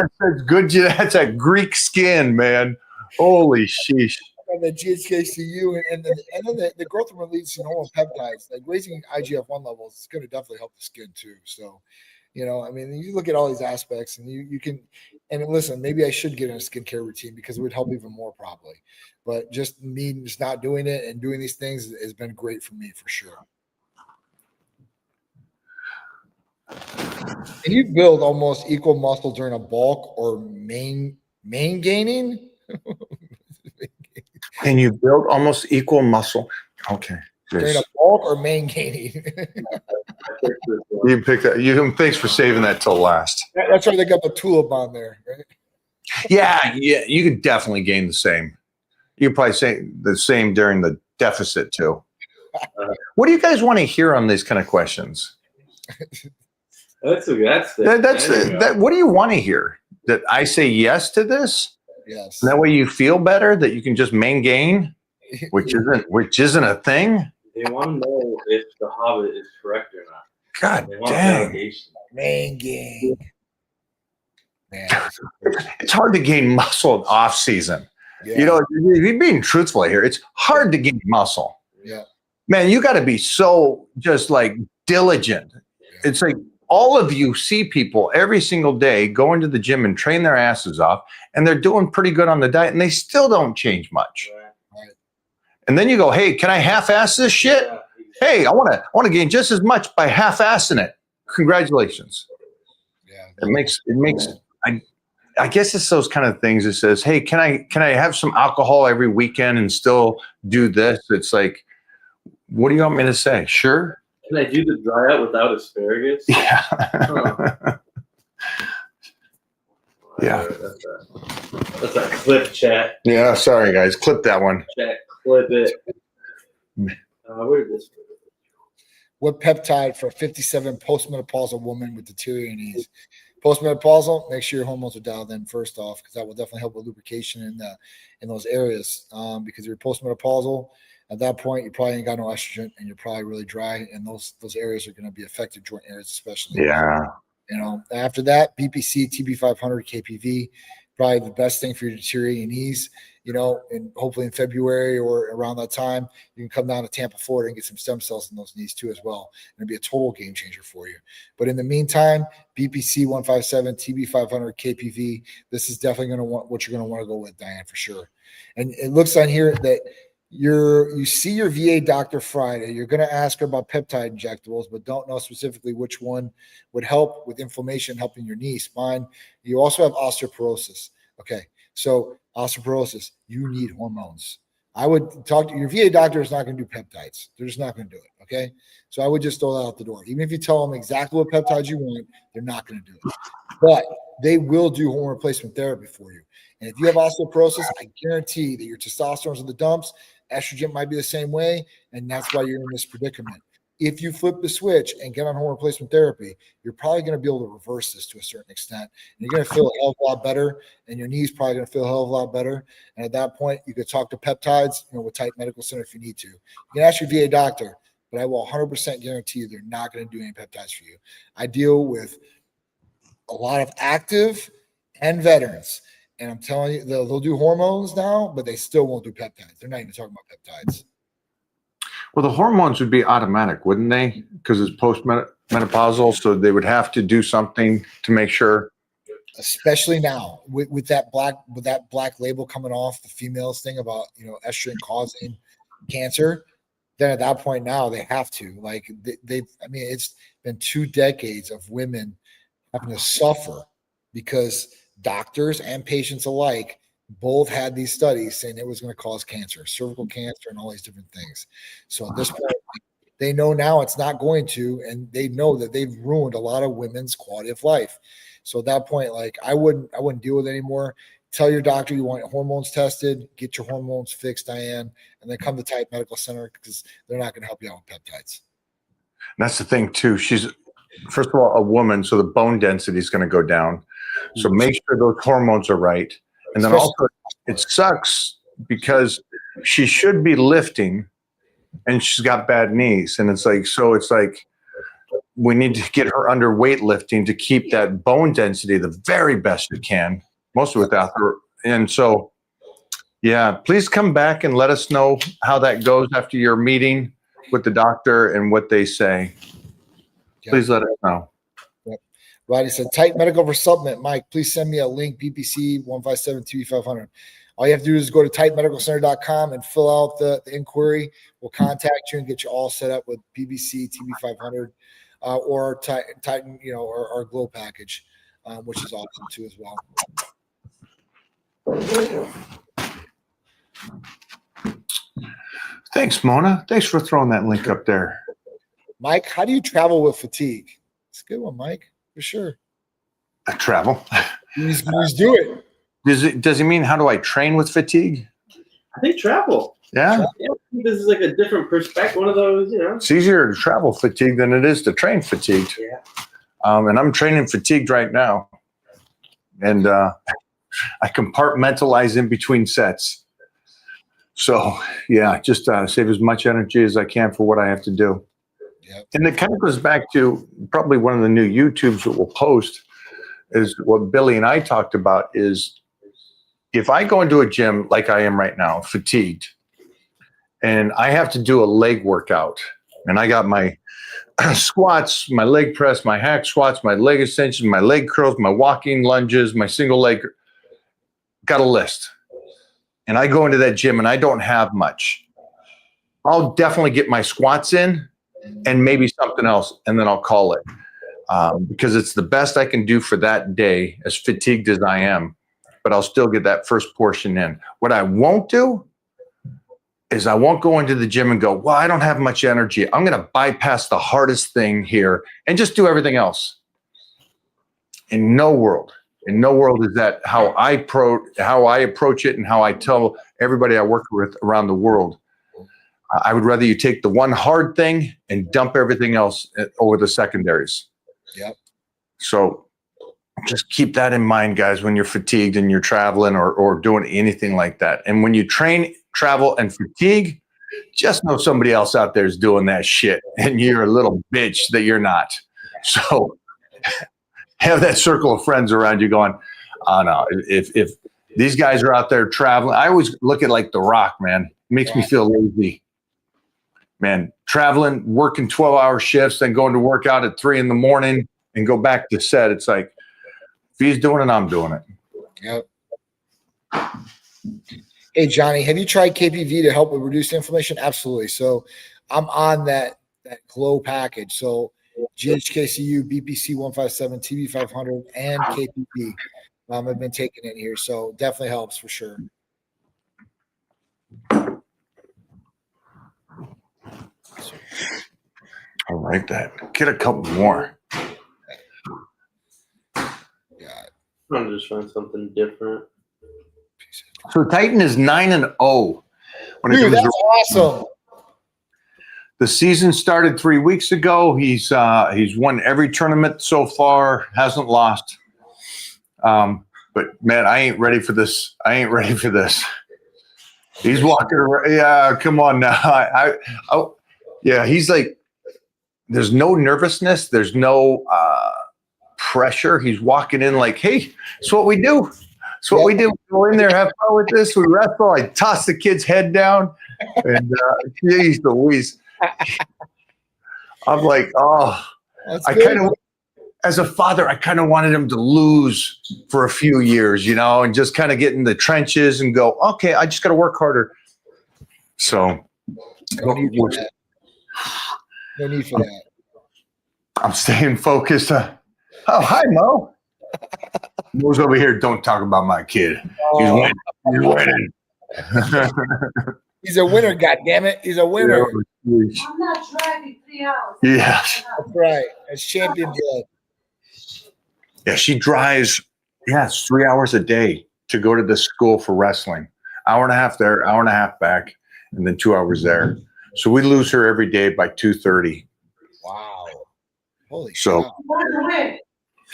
good. That's a Greek skin, man. Holy sheesh. The GHKCU and then the growth hormone leads to hormone peptides. Like raising IGF-1 levels is going to definitely help the skin too. So, I mean, you look at all these aspects and you can, and listen, maybe I should get in a skincare routine because it would help even more probably. But just me just not doing it and doing these things has been great for me for sure. Can you build almost equal muscle during a bulk or main gaining? Can you build almost equal muscle? Okay. During a bulk or main gaining? You pick that. Thanks for saving that till last. That's why they got the tulip on there, right? Yeah. You could definitely gain the same. You could probably say the same during the deficit too. What do you guys want to hear on these kind of questions? What do you want to hear? That I say yes to this? Yes. And that way you feel better, that you can just main gain, which isn't a thing. They want to know if the Hobbit is correct or not. God dang. Main gain. Man, it's hard to gain muscle in off season. Yeah. You're being truthful here. It's hard to gain muscle. Yeah. Man, you got to be so just like diligent. Yeah. It's like all of you see people every single day go into the gym and train their asses off, and they're doing pretty good on the diet, and they still don't change much. Right. And then you go, hey, can I half-ass this shit? Yeah. Hey, I want to gain just as much by half-assing it. Congratulations. Yeah. It makes. I guess it's those kind of things that says, hey, can I have some alcohol every weekend and still do this? It's like, what do you want me to say? Sure. Can I do the dry out without asparagus? Yeah. Huh. Yeah. That's a clip, chat. Yeah, sorry, guys. Clip that one. Chat, clip it. Where did this go? What peptide for a 57 postmenopausal woman with deteriorating knees? Postmenopausal, make sure your hormones are dialed in first off, because that will definitely help with lubrication in those areas. Because you're postmenopausal, at that point, you probably ain't got no estrogen, and you're probably really dry, and those areas are going to be affected, joint areas especially. Yeah. After that, BPC, TB500, KPV, probably the best thing for your deteriorating knees. And hopefully in February or around that time, you can come down to Tampa, Florida and get some stem cells in those knees too as well. And it'll be a total game changer for you. But in the meantime, BPC 157, TB500, KPV, this is definitely going to want what you're going to want to go with, Diane, for sure. And it looks on here that you see your VA doctor Friday. You're going to ask her about peptide injectables, but don't know specifically which one would help with inflammation, helping your knee, spine. You also have osteoporosis. Okay. So osteoporosis, you need hormones. I would talk to your VA doctor is not going to do peptides. They're just not going to do it. Okay. So I would just throw that out the door. Even if you tell them exactly what peptides you want, they're not going to do it. But they will do hormone replacement therapy for you. And if you have osteoporosis, I guarantee that your testosterone's in the dumps. Estrogen might be the same way. And that's why you're in this predicament. If you flip the switch and get on hormone replacement therapy, you're probably going to be able to reverse this to a certain extent. And you're going to feel a hell of a lot better, and your knee's probably going to feel a hell of a lot better. And at that point, you could talk to peptides, with Type Medical Center if you need to. You can ask your VA doctor, but I will 100% guarantee you they're not going to do any peptides for you. I deal with a lot of active and veterans, and I'm telling you, they'll do hormones now, but they still won't do peptides. They're not even talking about peptides. Well, the hormones would be automatic, wouldn't they? Because it's postmenopausal, so they would have to do something to make sure. Especially now with that black label coming off the females thing about estrogen causing cancer. Then at that point now they have to it's been 2 decades of women having to suffer because doctors and patients alike both had these studies saying it was going to cause cancer, cervical cancer, and all these different things. So at this point, they know now it's not going to, and they know that they've ruined a lot of women's quality of life. So at that point, I wouldn't deal with it anymore. Tell your doctor you want hormones tested, get your hormones fixed, Diane, and then come to Type Medical Center because they're not going to help you out with peptides. And that's the thing too. She's, first of all, a woman, so the bone density is going to go down. So make sure those hormones are right. And then also, it sucks because she should be lifting and she's got bad knees. And it's like, we need to get her under weightlifting to keep that bone density the very best you can, mostly without her. And so, yeah, please come back and let us know how that goes after your meeting with the doctor and what they say. Please let us know. Roddy said, Titan Medical for supplement. Mike, please send me a link, BPC 157 TB500. All you have to do is go to titanmedicalcenter.com and fill out the inquiry. We'll contact you and get you all set up with BBC TB500 or Titan, or our Glow package, which is awesome too as well. Thanks, Mona. Thanks for throwing that link up there. Mike, how do you travel with fatigue? It's a good one, Mike, for sure. I travel. Please do it. Does he mean how do I train with fatigue? I think travel. Yeah. This is like a different perspective. One of those, It's easier to travel fatigue than it is to train fatigued. Yeah. And I'm training fatigued right now. And I compartmentalize in between sets. So, yeah, just save as much energy as I can for what I have to do. Yep. And it kind of goes back to probably one of the new YouTubes that we'll post is what Billy and I talked about is if I go into a gym like I am right now, fatigued, and I have to do a leg workout, and I got my squats, my leg press, my hack squats, my leg extensions, my leg curls, my walking lunges, my single leg, got a list. And I go into that gym and I don't have much. I'll definitely get my squats in and maybe something else, and then I'll call it because it's the best I can do for that day, as fatigued as I am, but I'll still get that first portion in. What I won't do is I won't go into the gym and go, well, I don't have much energy. I'm going to bypass the hardest thing here and just do everything else. In no world is that how I approach it and how I tell everybody I work with around the world. I would rather you take the one hard thing and dump everything else over the secondaries. Yep. So just keep that in mind, guys, when you're fatigued and you're traveling or doing anything like that. And when you train, travel, and fatigue, just know somebody else out there is doing that shit, and you're a little bitch that you're not. So have that circle of friends around you going, oh, no, if these guys are out there traveling, I always look at like The Rock, man. It makes me feel lazy. Man, traveling, working 12-hour shifts, then going to work out at 3 a.m. and go back to set. It's like, if he's doing it, I'm doing it. Yep. Hey, Johnny, have you tried KPV to help with reduced inflammation? Absolutely. So I'm on that Glow package. So GHKCU, BPC 157, TB500, and KPV. I've been taking it here. So definitely helps for sure. I like that. Get a couple more. Yeah. I'm just trying something different. So Titan is 9-0. Dude, that's awesome. The season started 3 weeks ago. He's won every tournament so far. Hasn't lost. But man, I ain't ready for this. He's walking around. Yeah, come on now. Yeah, he's like, there's no nervousness. There's no pressure. He's walking in like, hey, it's what we do. It's what we do. We go in there, have fun with this. We wrestle. I toss the kid's head down. And geez Louise. I'm like, oh, as a father, I kind of wanted him to lose for a few years, and just kind of get in the trenches and go, okay, I just got to work harder. So no need for that. No need for that. I'm staying focused. Oh, hi, Mo. Mo's over here. Don't talk about my kid. He's winning. He's winning. He's a winner, goddammit. He's a winner. I'm not driving 3 hours. Yes. That's right. It's champion blood. Yeah, she drives, it's 3 hours a day to go to this school for wrestling. Hour and a half there, hour and a half back, and then 2 hours there. So we lose her every day by 2:30. Wow. Holy shit.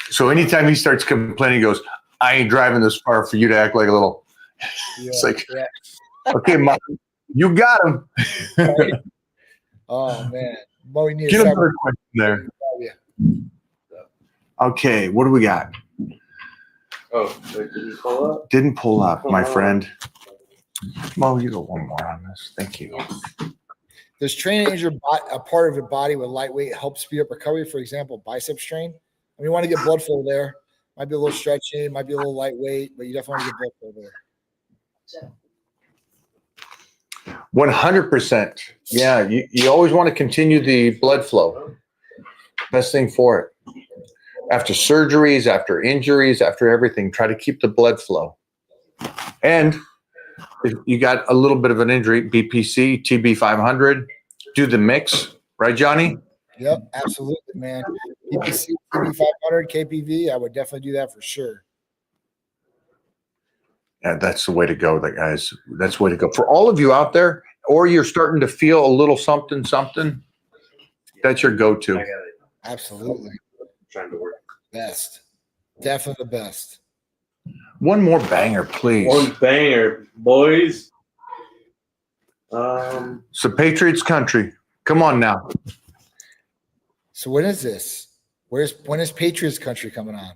So anytime he starts complaining, he goes, I ain't driving this far for you to act like a little. It's like, okay, Mom, you got him. Right. Oh man, Mo, we need Get a another separate. question there. Yeah. Okay, what do we got? Oh, wait, did you pull up? Didn't pull up, my friend. Mo, you go one more on this. Thank you. Does training injure a part of your body with lightweight help speed up recovery? For example, bicep strain. I mean, you want to get blood flow there. Might be a little stretching, might be a little lightweight, but you definitely want to get blood flow there. 100%. Yeah, you always want to continue the blood flow. Best thing for it. After surgeries, after injuries, after everything, try to keep the blood flow. And if you got a little bit of an injury, BPC, TB 500, do the mix, right, Johnny? Yep, absolutely, man. PPC, TB 500, KPV, I would definitely do that for sure. Yeah, that's the way to go, guys. That's the way to go. For all of you out there, or you're starting to feel a little something, that's your go-to. I got it. Absolutely. I'm trying to work. Best. Definitely the best. One more banger, please. One banger, boys. So Patriots country. Come on now. So when is this? When is Patriots country coming on?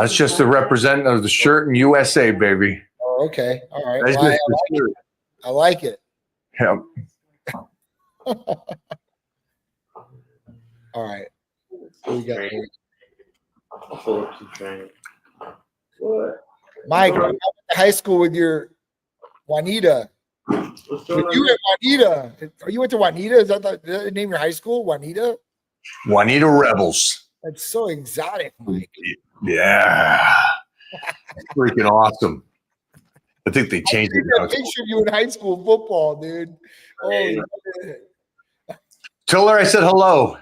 It's just the representative of the shirt and USA, baby. Oh, okay. All right. That's Well, just the shirt. I like it. Yeah. All right. What we got here? I'll pull up some training. What? Mike, you went to high school with your Juanita. What's With going you on? at Juanita. Are you went to Juanita? Is that the name of your high school? Juanita? Juanita Rebels. That's so exotic, Mike. Yeah. Freaking awesome. I think they changed I it see that now. picture of you in high school football, dude. Holy shit. Tell her I said hello.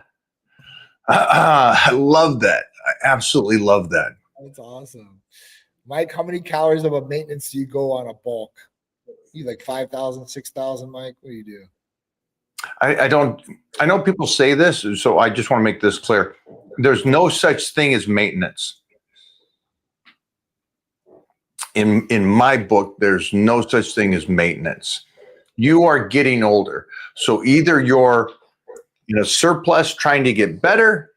I love that. I absolutely love that. That's awesome. Mike, how many calories of a maintenance do you go on a bulk? You like 5,000, 6,000, Mike? What do you do? I know people say this, so I just want to make this clear. There's no such thing as maintenance. In my book, there's no such thing as maintenance. You are getting older. So either you're in a surplus trying to get better,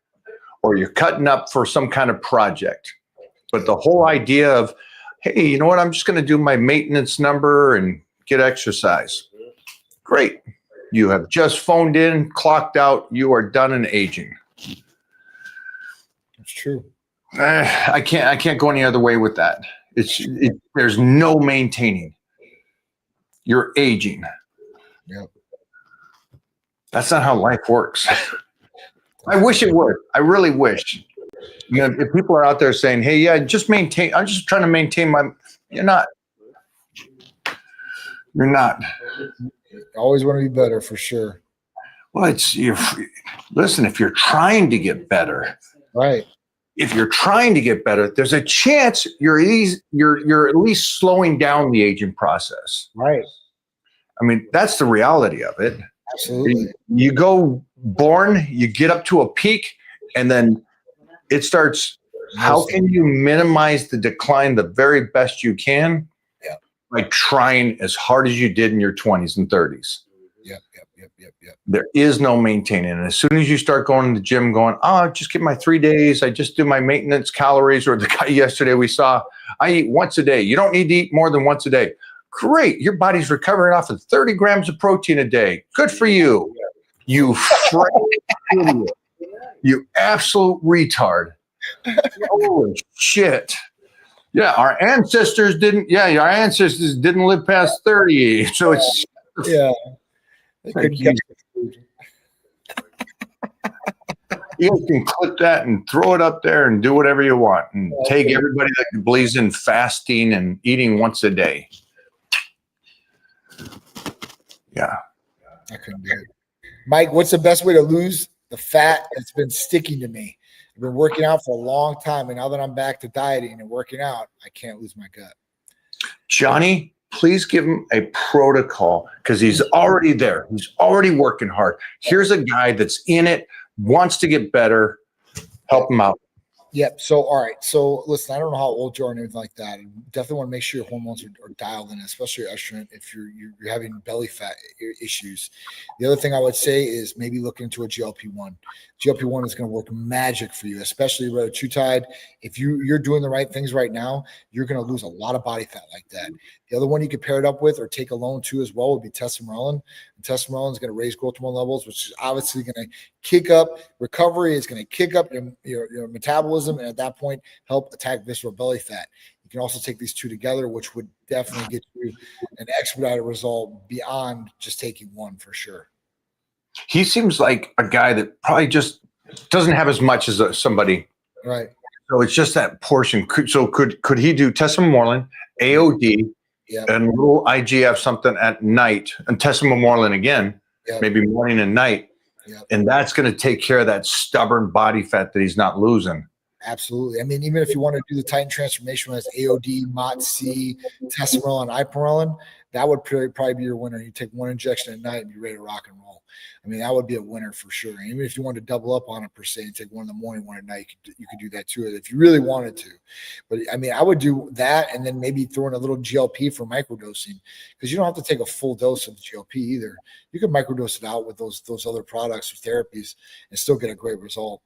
or you're cutting up for some kind of project. But the whole idea of, hey, you know what? I'm just going to do my maintenance number and get exercise. Great. You have just phoned in, clocked out. You are done and aging. It's true. I can't go any other way with that. There's no maintaining. You're aging. Yep. That's not how life works. I wish it would. I really wish. You know, if people are out there saying, "Hey, yeah, just maintain," I'm just trying to maintain my. You're not. You're not. Always want to be better for sure. Well, listen. If you're trying to get better, Right. if you're trying to get better, there's a chance you're at least slowing down the aging process. Right. I mean, that's the reality of it. Absolutely. You go born, you get up to a peak, and then it starts. How can you minimize the decline the very best you can? Yeah. By trying as hard as you did in your 20s and 30s. Yep. There is no maintaining. And as soon as you start going to the gym going, I just get my 3 days, I just do my maintenance calories, or the guy yesterday we saw, I eat once a day. You don't need to eat more than once a day. Great. Your body's recovering off of 30 grams of protein a day. Good for you. You freaking idiot. You absolute retard. Holy shit. Yeah, our ancestors didn't live past 30. So it's Yeah. They couldn't catch the food. you guys can clip that and throw it up there and do whatever you want and take everybody that believes in fasting and eating once a day. Yeah. I couldn't do it. Mike, what's the best way to lose the fat that's been sticking to me? I've been working out for a long time, and now that I'm back to dieting and working out, I can't lose my gut. Johnny, please give him a protocol because he's already there. He's already working hard. Here's a guy that's in it, wants to get better. Help him out. Yep. So, all right. So, listen, I don't know how old you are and everything like that. And definitely want to make sure your hormones are dialed in, especially your estrogen. If you're having belly fat issues, the other thing I would say is maybe look into a GLP-1. GLP-1 is going to work magic for you, especially retatrutide. If you're doing the right things right now, you're going to lose a lot of body fat like that. The other one you could pair it up with or take alone too as well would be testosterone. And testosterone is going to raise growth hormone levels, which is obviously going to kick up recovery. It's going to kick up your metabolism, and at that point, help attack visceral belly fat. You can also take these two together, which would definitely get you an expedited result beyond just taking one for sure. He seems like a guy that probably just doesn't have as much as somebody. Right. So it's just that portion. Could he do testosterone, AOD, Yep. and a little IGF something at night, and testosterone again, Yep. maybe morning and night, Yep. and that's going to take care of that stubborn body fat that he's not losing. Absolutely. I mean, even if you want to do the Titan transformation as AOD, MOT-C, testosterone, and iprolin, that would probably be your winner. You take one injection at night and be ready to rock and roll. I mean, that would be a winner for sure. And even if you wanted to double up on it per se and take one in the morning, one at night, you could do that too if you really wanted to. But I mean, I would do that and then maybe throw in a little GLP for microdosing, because you don't have to take a full dose of the GLP either. You can microdose it out with those other products or therapies and still get a great result.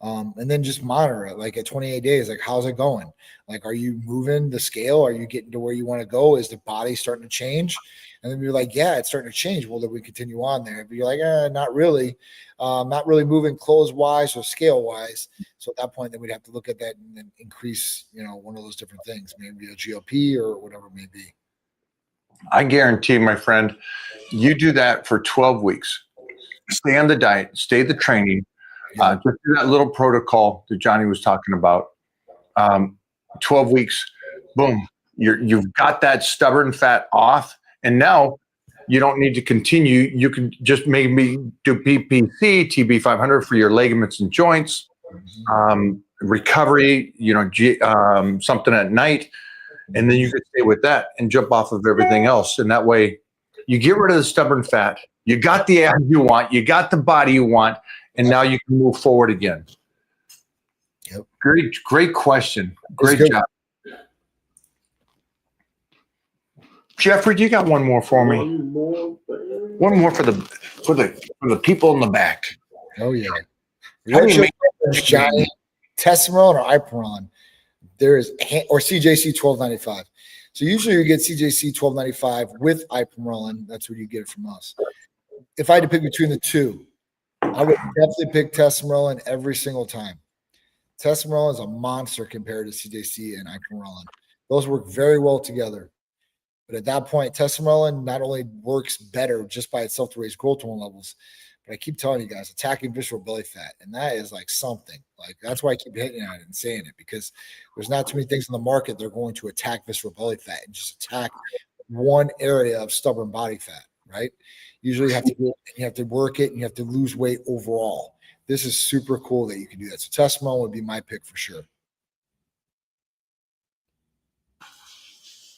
And then just monitor it, like at 28 days, like how's it going? Like, are you moving the scale? Are you getting to where you want to go? Is the body starting to change? And then you're like, yeah, it's starting to change. Well, then we continue on there. But you're like, not really moving clothes wise or scale wise. So at that point, then we'd have to look at that and then increase, one of those different things, maybe a GLP or whatever it may be. I guarantee, my friend, you do that for 12 weeks. Stay on the diet, stay the training. Just do that little protocol that Johnny was talking about. 12 weeks, boom, you've got that stubborn fat off, and now you don't need to continue. You can just maybe do PPC, TB500 for your ligaments and joints, recovery, something at night, and then you can stay with that and jump off of everything else. And that way, you get rid of the stubborn fat. You got the abs you want. You got the body you want. And now you can move forward again. Yep. Great question. Great job. Jeffrey, do you got one more for me? One more for the people in the back. Oh yeah. How do you make Johnny, testosterone or iprolin? There is or CJC 1295. So usually you get CJC 1295 with iprolin. That's where you get it from us. If I had to pick between the two, I would definitely pick testosterone every single time. Testosterone is a monster compared to CJC and iprolin. Those work very well together. But at that point, testosterone not only works better just by itself to raise growth hormone levels, but I keep telling you guys, attacking visceral belly fat. And that is like something. Like, that's why I keep hitting on it and saying it, because there's not too many things in the market that are going to attack visceral belly fat and just attack one area of stubborn body fat, right? Usually you have to work it and you have to lose weight overall. This is super cool that you can do that. So testosterone would be my pick for sure.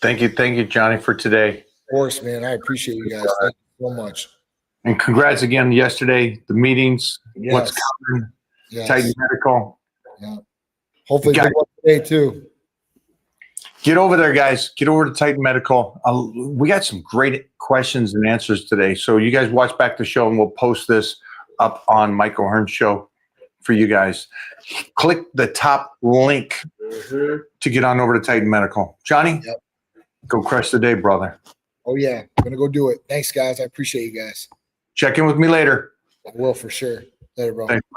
Thank you, Johnny, for today. Of course, man. I appreciate you guys. Thank you so much. And congrats again yesterday, the meetings, Yes. what's coming, Yes. Titan Medical. Yeah. Hopefully Guys, big one today too. get over there, guys. Get over to Titan Medical. We got some great questions and answers today. So you guys watch back the show, and we'll post this up on Mike O'Hearn's show for you guys. Click the top link to get on over to Titan Medical. Johnny, Yep. Go crush the day, brother. Oh yeah, I'm gonna go do it. Thanks, guys. I appreciate you guys. Check in with me later. I will for sure. Later, bro. Thanks.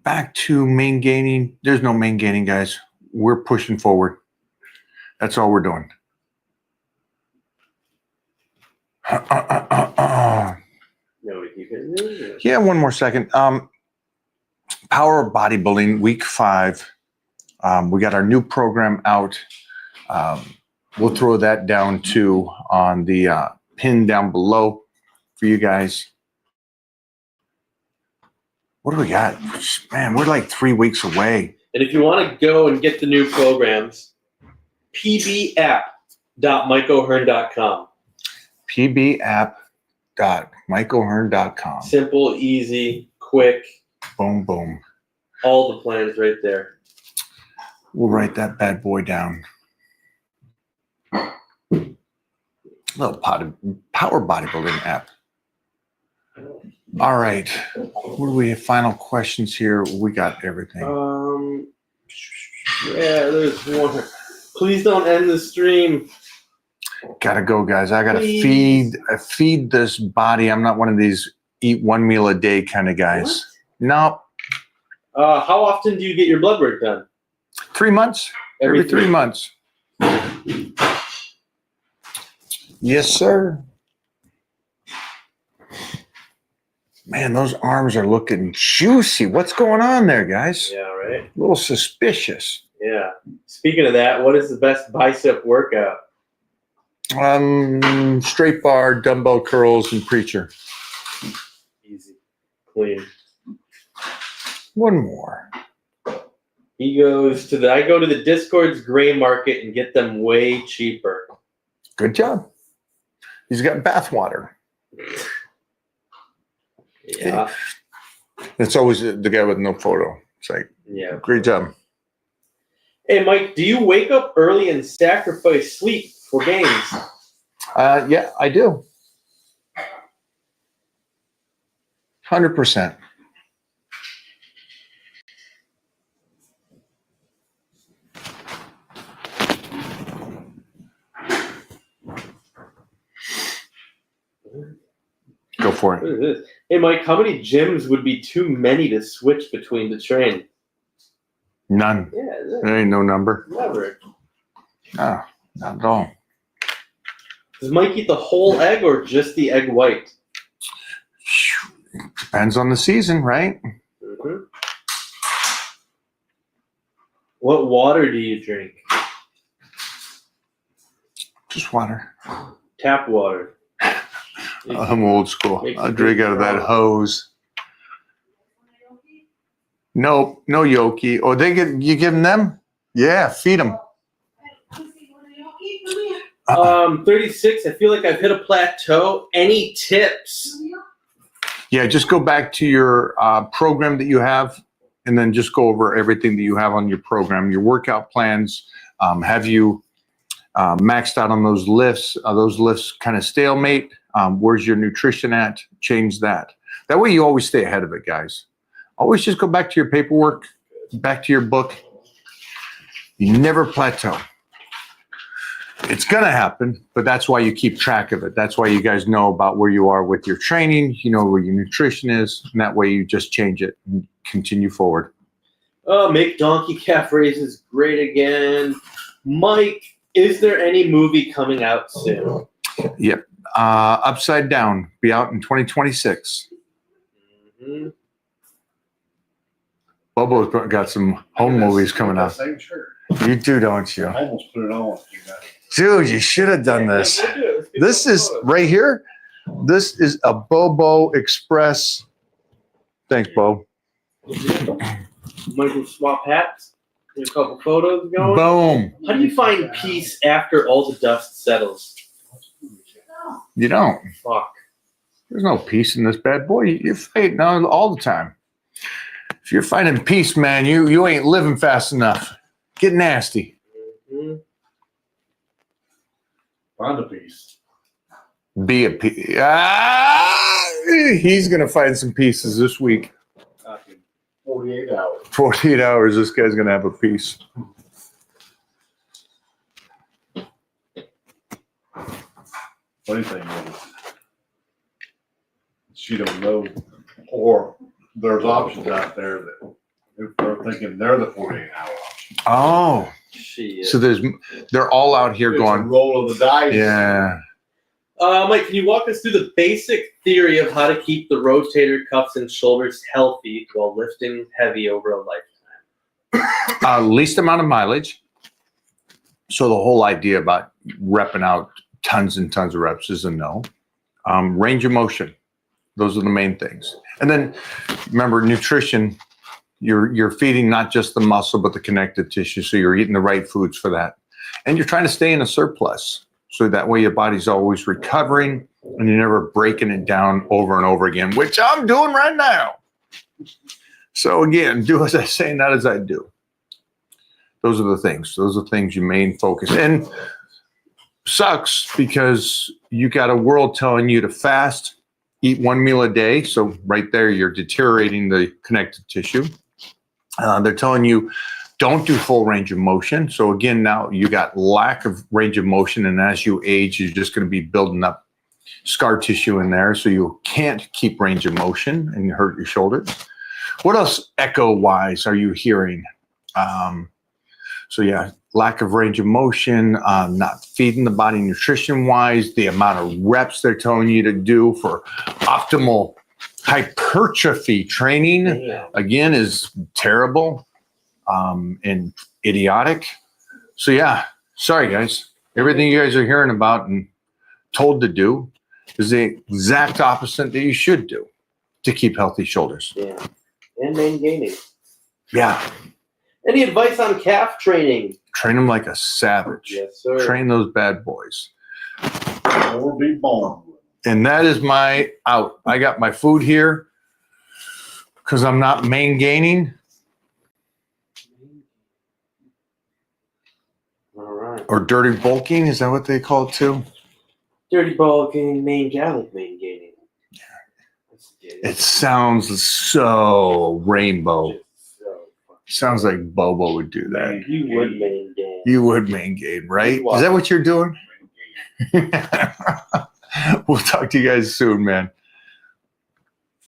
Back to main gaining. There's no main gaining, guys. We're pushing forward. That's all we're doing. Yeah, one more second. Power of Bodybuilding, week 5. We got our new program out. We'll throw that down too on the pin down below for you guys. What do we got? Man, we're like 3 weeks away. And if you want to go and get the new programs, pbapp.mikeohearn.com. pbapp.mikeohearn.com. www.mikeohearn.com. Simple, easy, quick. Boom, boom. All the plans right there. We'll write that bad boy down. Little power bodybuilding app. All right. What do we have? Final questions here. We got everything. Yeah, there's one. Please don't end the stream. Gotta go, guys. I gotta Please. feed this body. I'm not one of these eat one meal a day kind of guys. No. How often do you get your blood work done? 3 months. Every 3 months. Yes, sir. Man, those arms are looking juicy. What's going on there, guys? Yeah, right. A little suspicious. Yeah. Speaking of that, what is the best bicep workout? Straight bar, dumbbell curls, and preacher. Easy. Clean. One more. He goes to I go to the Discord's gray market and get them way cheaper. Good job. He's got bath water. Yeah. It's always the guy with no photo. It's like, Yeah. great job. Hey, Mike, do you wake up early and sacrifice sleep for games? Yeah, I do. 100%. Go for What it. is this? Hey, Mike, how many gyms would be too many to switch between the train? None. Yeah, There ain't no number. never. No, not at all. Does Mike eat the whole egg or just the egg white? Depends on the season, right? Mm-hmm. What water do you drink? Just water. Tap water. I'm old school. I drink out of that hose. Nope, no Yoki. Oh, you giving them? Yeah, feed them. 36. I feel like I've hit a plateau. Any tips? Yeah, just go back to your program that you have, and then just go over everything that you have on your program, your workout plans. Have you maxed out on those lifts? Are those lifts kind of stalemate? Where's your nutrition at? Change that. That way you always stay ahead of it, guys. Always just go back to your paperwork, back to your book. You never plateau. It's going to happen, but that's why you keep track of it. That's why you guys know about where you are with your training, you know where your nutrition is, and that way you just change it and continue forward. Oh, make donkey calf raises great again. Mike, is there any movie coming out soon? Yep. Upside Down, be out in 2026. Mm-hmm. Bobo's got some home movies coming out. Same shirt. You do, don't you? I almost put it on. Dude, you should have done this. This is right here. This is a Bobo Express. Thanks, Bo. Michael swap hats. Get a couple photos going. Boom. How do you find peace after all the dust settles? You don't. Fuck. There's no peace in this bad boy. You're fighting all the time. If you're finding peace, man, you ain't living fast enough. Get nasty. Mm-hmm. Find a piece. Be a piece. He's going to find some pieces this week. 48 hours. 48 hours, this guy's going to have a piece. Funny thing is, she don't know, or there's options out there that if they're thinking they're the 48-hour option. Oh, Shit. so they're all out here It's a going, roll of the dice. yeah. Mike, can you walk us through the basic theory of how to keep the rotator cuffs and shoulders healthy while lifting heavy over a lifetime? Least amount of mileage. So the whole idea about repping out tons and tons of reps is a no. Range of motion. Those are the main things. And then remember, nutrition, you're feeding not just the muscle, but the connective tissue. So you're eating the right foods for that. And you're trying to stay in a surplus. So that way your body's always recovering and you're never breaking it down over and over again, which I'm doing right now. So again, do as I say, not as I do. Those are the things. Those are things you main focus. And sucks because you got a world telling you to fast, eat 1 meal a day. So right there, you're deteriorating the connective tissue. They're telling you don't do full range of motion. So again, now you got lack of range of motion. And as you age, you're just going to be building up scar tissue in there. So you can't keep range of motion and you hurt your shoulders. What else echo wise are you hearing? So yeah, lack of range of motion, not feeding the body nutrition wise, the amount of reps they're telling you to do for optimal hypertrophy training, again, is terrible and idiotic. So yeah, sorry guys. Everything you guys are hearing about and told to do is the exact opposite that you should do to keep healthy shoulders. Yeah. And maintaining. Yeah. Any advice on calf training? Train them like a savage. Yes, sir. Train those bad boys. Or be born. And that is my out. I got my food here because I'm not main gaining All right. or dirty bulking. Is that what they call it too? Dirty bulking, main gaining. It sounds so rainbow. Sounds like Bobo would do that. You would main gain. You would main gain, right? You'd Is that what you're doing? We'll talk to you guys soon, man.